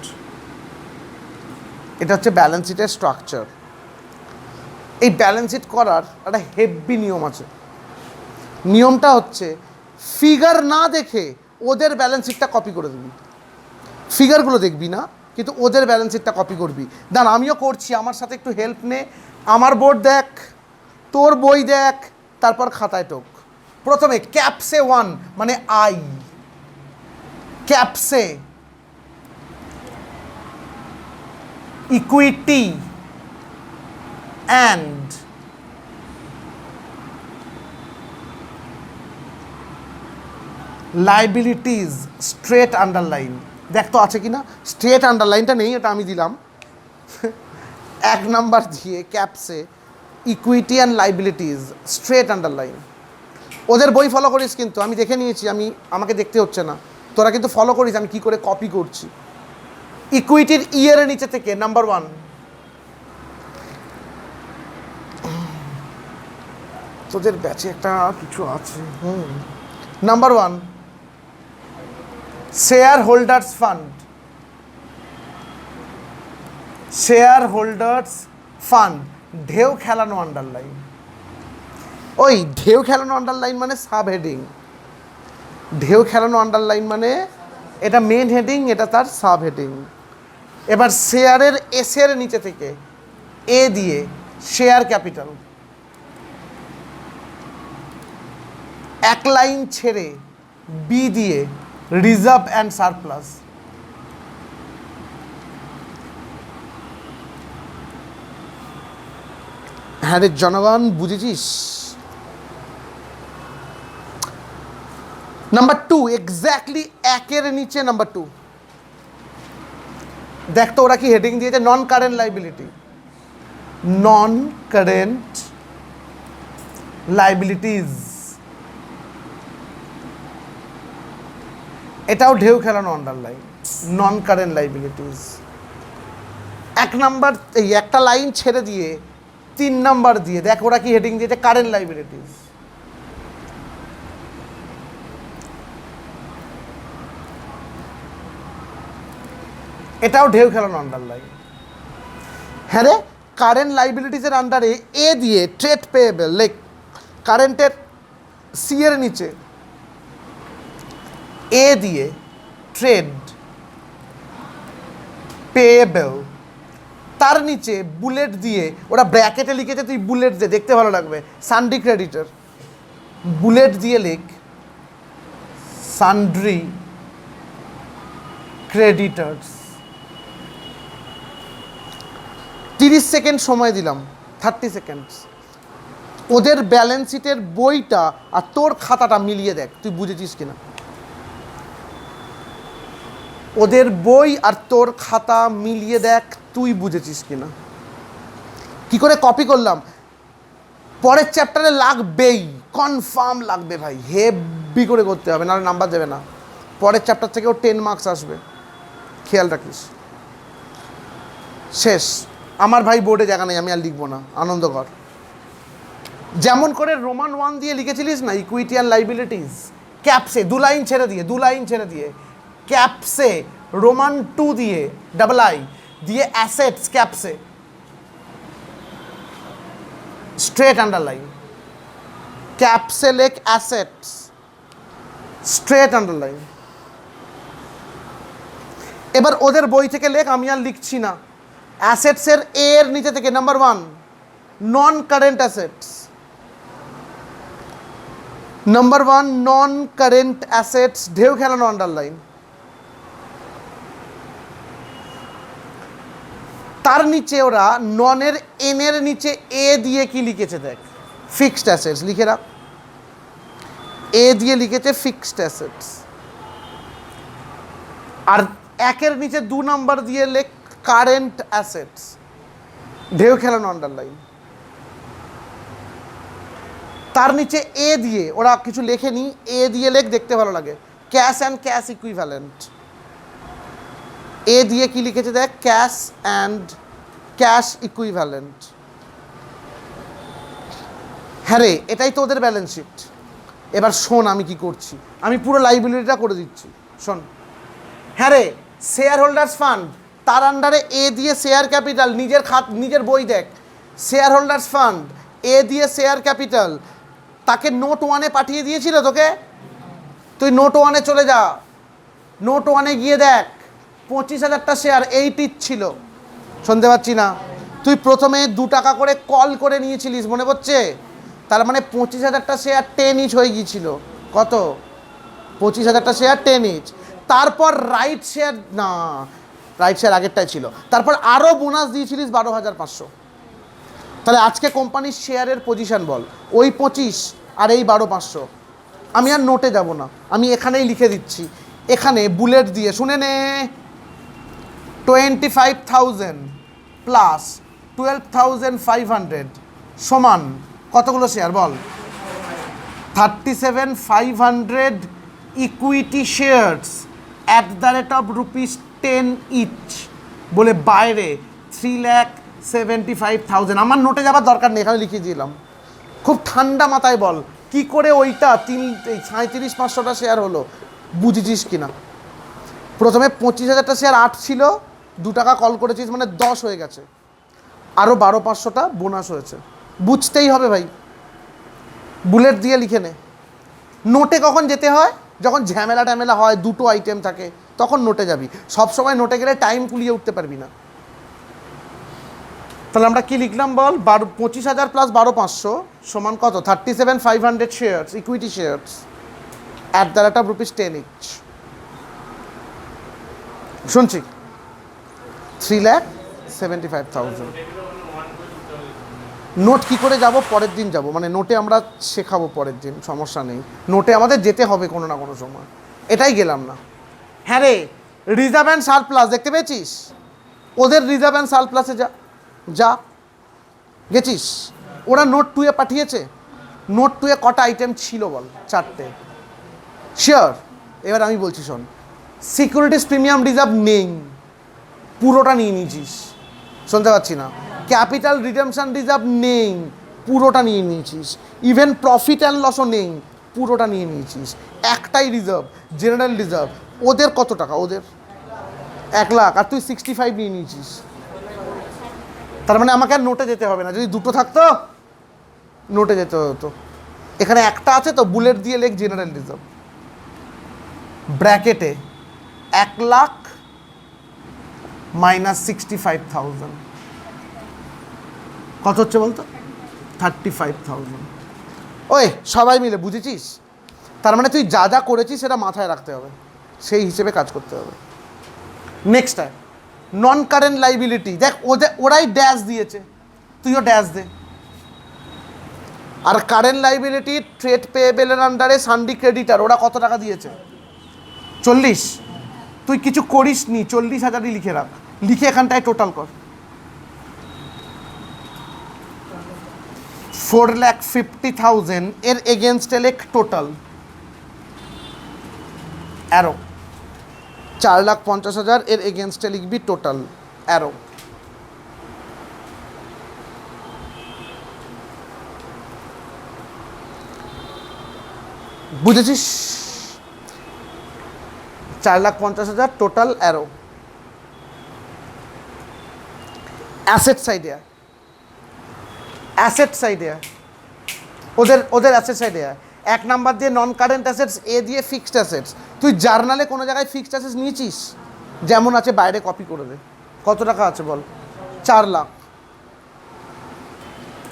এটা হচ্ছে ব্যালেন্স শিটের স্ট্রাকচার। এই ব্যালেন্স শিট করার একটা হেভি নিয়ম আছে। নিয়মটা হচ্ছে ফিগার না দেখে ওদের ব্যালেন্স শিটটা কপি করে দিবি। ফিগারগুলো দেখবি না, কিন্তু ওদের ব্যালেন্স শিটটা কপি করবি। দাঁড়া আমিও করছি, আমার সাথে একটু হেল্প নে। আমার বোর্ড দেখ, তোর বই দেখ, তারপর খাতায় টোক। প্রথমে ক্যাপসে 1 মানে আই, ক্যাপসে equity and liabilities straight underline. দেখ তো আছে কি না, স্ট্রেট আন্ডারলাইনটা নেই, এটা আমি দিলাম। 1 নাম্বার দিয়ে ক্যাপসে equity and liabilities straight underline. ওদের বই ফলো করিস কিন্তু, আমি দেখে নিয়েছি, আমাকে দেখতে হচ্ছে না। তোরা কিন্তু ফলো করিস আমি কি করে কপি করছি। ইকুইটির ইয়ের নিচে থেকে নাম্বার 1, তোদের ব্যাচে একটা কিছু আছে। Number 1 share holders fund. Share holders fund ঢেউ খেলানো আন্ডারলাইন। ওই ঢেউ খেলানো আন্ডারলাইন মানে সাব হেডিং, ঢেউ খেলানো আন্ডারলাইন মানে এটা মেন হেডিং, এটা তার সাব হেডিং। এবার শেয়ারের এসের নিচে থেকে এ দিয়ে শেয়ার ক্যাপিটাল, 1 লাইন ছেড়ে বি দিয়ে রিজার্ভ অ্যান্ড সারপ্লাস। হ্যাঁ রে জনগণ, বুঝেছিস? নাম্বার 2 এক্স্যাক্টলি 1-এর নিচে নাম্বার 2 দেখ তো ওরা কি হেডিং দিয়েছে, non current liability. Non current liabilities, এটাও ঢেউ খেলানো underline, non current liabilities. 1 number, এই একটা লাইন ছেড়ে দিয়ে 3 নাম্বার দিয়ে দেখ ওরা কি হেডিং দিয়েছে, কারেন্ট লাইবিলিটিজ। এটাও ঢেউ খেলানো আন্ডারলাইন। হ্যাঁ রে, কারেন্ট লাইবিলিটিজের আন্ডারে এ দিয়ে ট্রেড পেয়েবল, লাইক কারেন্টের সি এর নিচে এ দিয়ে ট্রেড পেয়েবল, তার নিচে বুলেট দিয়ে, ওরা ব্র্যাকেটে লিখেছে, তুই বুলেট দিয়ে, দেখতে ভালো লাগবে, সানড্রি ক্রেডিটর, বুলেট দিয়ে লিখ সানড্রি ক্রেডিটার্স। 30 সেকেন্ড সময় দিলাম, 30 সেকেন্ডস। ওদের ব্যালেন্স শিটের বইটা আর তোর খাতাটা মিলিয়ে দেখ, তুই বুঝেছিস কিনা। ওদের বই আর তোর খাতা মিলিয়ে দেখ, তুই বুঝেছিস কিনা। কি করে কপি করলাম, পরের চ্যাপ্টারে লাগবেই, কনফার্ম লাগবে ভাই, হেভি করে করতে হবে, নাহলে নাম্বার দেবে না। পরের চ্যাপ্টার থেকেও 10 মার্কস আসবে, খেয়াল রাখিস। শেষ, আমার ভাই বোর্ডে জায়গা নেই, আমি আর লিখবো না, আনন্দ কর। যেমন করে রোমান 1 দিয়ে লিখেছিলিস না, ইকুইটি অ্যান্ড লাইবিলিটিস, ক্যাপসে 2 লাইন ছেড়ে দিয়ে ক্যাপসে রোমান 2 দিয়ে ডাবল আই দিয়ে অ্যাসেটস ক্যাপসে স্ট্রেট আন্ডারলাইন, ক্যাপসে লেখ অ্যাসেটস স্ট্রেট আন্ডারলাইন। এবার ওদের বই থেকে লেখ, আমি আর লিখছি না। অ্যাসেটসের এর নিচে থেকে নাম্বার 1 নন কারেন্ট অ্যাসেটস, নাম্বার 1 নন কারেন্ট অ্যাসেটস, ঢেউ খেলানো আন্ডারলাইন। তার নিচে ওরা ননের এনের নিচে এ দিয়ে কি লিখেছে দেখ, ফিক্সড অ্যাসেটস, লিখে রাখ, এ দিয়ে লিখেছে ফিক্সড অ্যাসেটস। আর একের নিচে 2 নাম্বার দিয়ে লেখ কারেন্ট অ্যাসেটস, ঢেউ খেলানো আন্ডারলাইন। তার নিচে এ দিয়ে ওরা কিছু লেখেনি, এ দিয়ে লেখ, দেখতে ভালো লাগে, ক্যাশ অ্যান্ড ক্যাশ ইকুইভ্যালেন্ট। এ দিয়ে কি লিখেছে দেখ, ক্যাশ অ্যান্ড ক্যাশ ইকুইভ্যালেন্ট। হ্যাঁ রে, এটাই তো ওদের ব্যালেন্স শিট। এবার শোন আমি কি করছি, আমি পুরো লাইবিলিটিটা করে দিচ্ছি, শোন। হ্যাঁ রে, শেয়ার হোল্ডার্স ফান্ড, তার আন্ডারে এ দিয়ে শেয়ার ক্যাপিটাল, নিজের বই দেখ, শেয়ার হোল্ডার্স ফান্ড, এ দিয়ে শেয়ার ক্যাপিটাল। তাকে নোট 1-এ পাঠিয়ে দিয়েছিল তোকে, তুই নোট 1-এ চলে যা, নোট 1-এ গিয়ে দেখ 25,000টা শেয়ার 8 ইচ ছিল, শুনতে পাচ্ছি না, তুই প্রথমে 2 টাকা করে কল করে নিয়েছিলিস, মনে পড়ছে? তার মানে 25,000টা শেয়ার 10 ইচ হয়ে গিয়েছিল। কত? 25,000টা শেয়ার 10 ইচ। তারপর রাইট শেয়ার, না রাইট শেয়ার আগেরটাই ছিল, তারপর আরও বোনাস দিয়েছিলিস 12,500। তাহলে আজকে কোম্পানির শেয়ারের পজিশন বল, ওই 25 আর এই 12,500। আমি আর নোটে যাব না, আমি এখানেই লিখে দিচ্ছি, এখানে বুলেট দিয়ে, শুনে নে, 25,000 প্লাস 12,500 সমান কতগুলো শেয়ার বল? 37,500 equity shares at the rate of ₹10 each, বলে বাইরে 3,75,000। আমার নোটে যাবার দরকার নেই, এখানে লিখিয়ে দিলাম। খুব ঠান্ডা মাথায় বল, কি করে ওইটা 37,500টা শেয়ার হলো, বুঝেছিস কিনা? প্রথমে 25,000টা শেয়ার 8 ছিল, 2 টাকা কল করেছিস মানে 10 হয়ে গেছে, আরও 12,500টা বোনাস হয়েছে, বুঝতেই হবে ভাই। বুলেট দিয়ে লিখে নে। নোটে কখন যেতে হয়? যখন ঝামেলা হয়, 2টো আইটেম থাকে, তখন নোটে যাবি। সবসময় নোটে গেলে টাইম কুলিয়ে উঠতে পারবি না। তাহলে আমরা কি লিখলাম বল, 25,000 প্লাস 12,500 সমান কত? 37,500 shares, equity shares at the rate of ₹10 each. শুনছি 3,75,000। নোট কি করে যাব? পরের দিন যাব, মানে নোটে আমরা শেখাবো পরের দিন, সমস্যা নেই, নোটে আমাদের যেতে হবে কোনো না কোনো সময়, এটাই গেলাম না। হ্যাঁ রে, রিজার্ভ অ্যান্ড সারপ্লাস দেখতে পেয়েছিস? ওদের রিজার্ভ অ্যান্ড সারপ্লাসে যা গেছিস? ওরা নোট 2-এ পাঠিয়েছে, নোট 2-এ কটা আইটেম ছিল বল? 4টে। শিওর? এবার আমি বলছি শোন, সিকিউরিটিস প্রিমিয়াম রিজার্ভ নেই, পুরোটা নিয়ে নিয়েছিস, শুনতে পাচ্ছি না। ক্যাপিটাল রিডেমশন রিজার্ভ নেই, পুরোটা নিয়ে নিয়েছিস। ইভেন প্রফিট অ্যান্ড লসও নেই, পুরোটা নিয়ে নিয়েছিস। একটাই রিজার্ভ, জেনারেল রিজার্ভ। ওদের কত টাকা? ওদের 1 লাখ, আর তুই 65 নিয়ে নিয়েছিস। তার মানে আমাকে আর নোটে যেতে হবে না, যদি 2টো থাকতো নোটে যেতে হতো। এখানে একটা আছে তো, বুলেট দিয়ে লেখ জেনারেল রিজার্ভ, ব্র্যাকেটে 1,00,000 মাইনাস 65,000 কত হচ্ছে বলতো? 35,000। ওই সবাই মিলে বুঝেছিস? তার মানে তুই যা যা করেছিস সেটা মাথায় রাখতে হবে, সেই হিসেবে কাজ করতে হবে। Next time non current liability, দেখ ওরাই ড্যাশ দিয়েছে, তুইও ড্যাশ দে। আর কারেন্ট লাইবিলিটি ট্রেড পেয়েবেলের আন্ডারে সানডি ক্রেডিটার, ওরা কত টাকা দিয়েছে? 40। তুই কিছু করিস নি, 40,000ই লিখে রাখ, লিখে এখানটায় টোটাল কর। 4,50,000 এর এগেনস্টে লেখ টোটাল অ্যারো। 4,50,000 এর এগেনস্টে লিখবি টোটাল অ্যারো। বুঝেছিস? 4,50,000 টোটাল অ্যারো। অ্যাসেট সাইডে আয়, অ্যাসেট সাইডে আয়, ওদের অ্যাসেট সাইডে আয়। 1 নাম্বার দিয়ে নন কারেন্ট অ্যাসেটস, এ দিয়ে ফিক্সড অ্যাসেটস। তুই জার্নালে কোনো জায়গায় ফিক্সড অ্যাসেটস নিয়েছিস? যেমন আছে বাইরে কপি করে দে। কত টাকা আছে বল? 4 লাখ।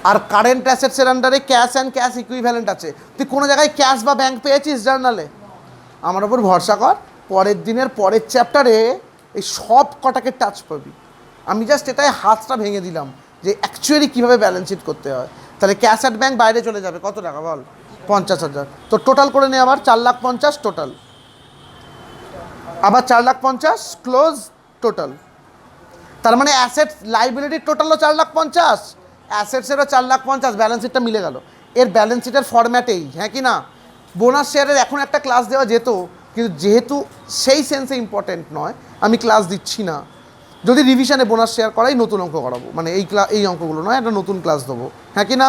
আর কারেন্ট অ্যাসেটসের আন্ডারে ক্যাশ অ্যান্ড ক্যাশ ইকুইভ্যালেন্ট আছে। তুই কোনো জায়গায় ক্যাশ বা ব্যাংক পেয়েছিস জার্নালে? আমার ওপর ভরসা কর, পরের দিনের পরের চ্যাপ্টারে এই সব কটাকে টাচ পাবি। আমি জাস্ট এটাই হাতটা ভেঙে দিলাম যে অ্যাকচুয়ালি কীভাবে ব্যালেন্স শিট করতে হয়। তাহলে ক্যাশ অ্যান্ড ব্যাংক বাইরে চলে যাবে, কত টাকা বল? 50,000। তো টোটাল করে নে আবার, 4,50,000 টোটাল, আবার 4,50,000 ক্লোজ টোটাল। তার মানে অ্যাসেটস লাইবিলিটির টোটালও 4,50,000, অ্যাসেটসেরও 4,50,000, ব্যালেন্স শিটটা মিলে গেল। এর ব্যালেন্স শিটের ফরম্যাটেই, হ্যাঁ কি না? বোনাস শেয়ারের এখন একটা ক্লাস দেওয়া যেত, কিন্তু যেহেতু সেই সেন্সে ইম্পর্টেন্ট নয়, আমি ক্লাস দিচ্ছি না। যদি রিভিশনে বোনাস শেয়ার করাই, নতুন অঙ্ক করাবো, মানে এই অঙ্কগুলো নয়, একটা নতুন ক্লাস দেবো, হ্যাঁ কি না?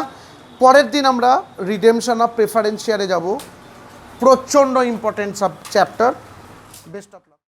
পরের দিন আমরা রিডেমশন অফ প্রেফারেন্স শেয়ারে যাব, প্রচণ্ড important sub chapter. Best of luck.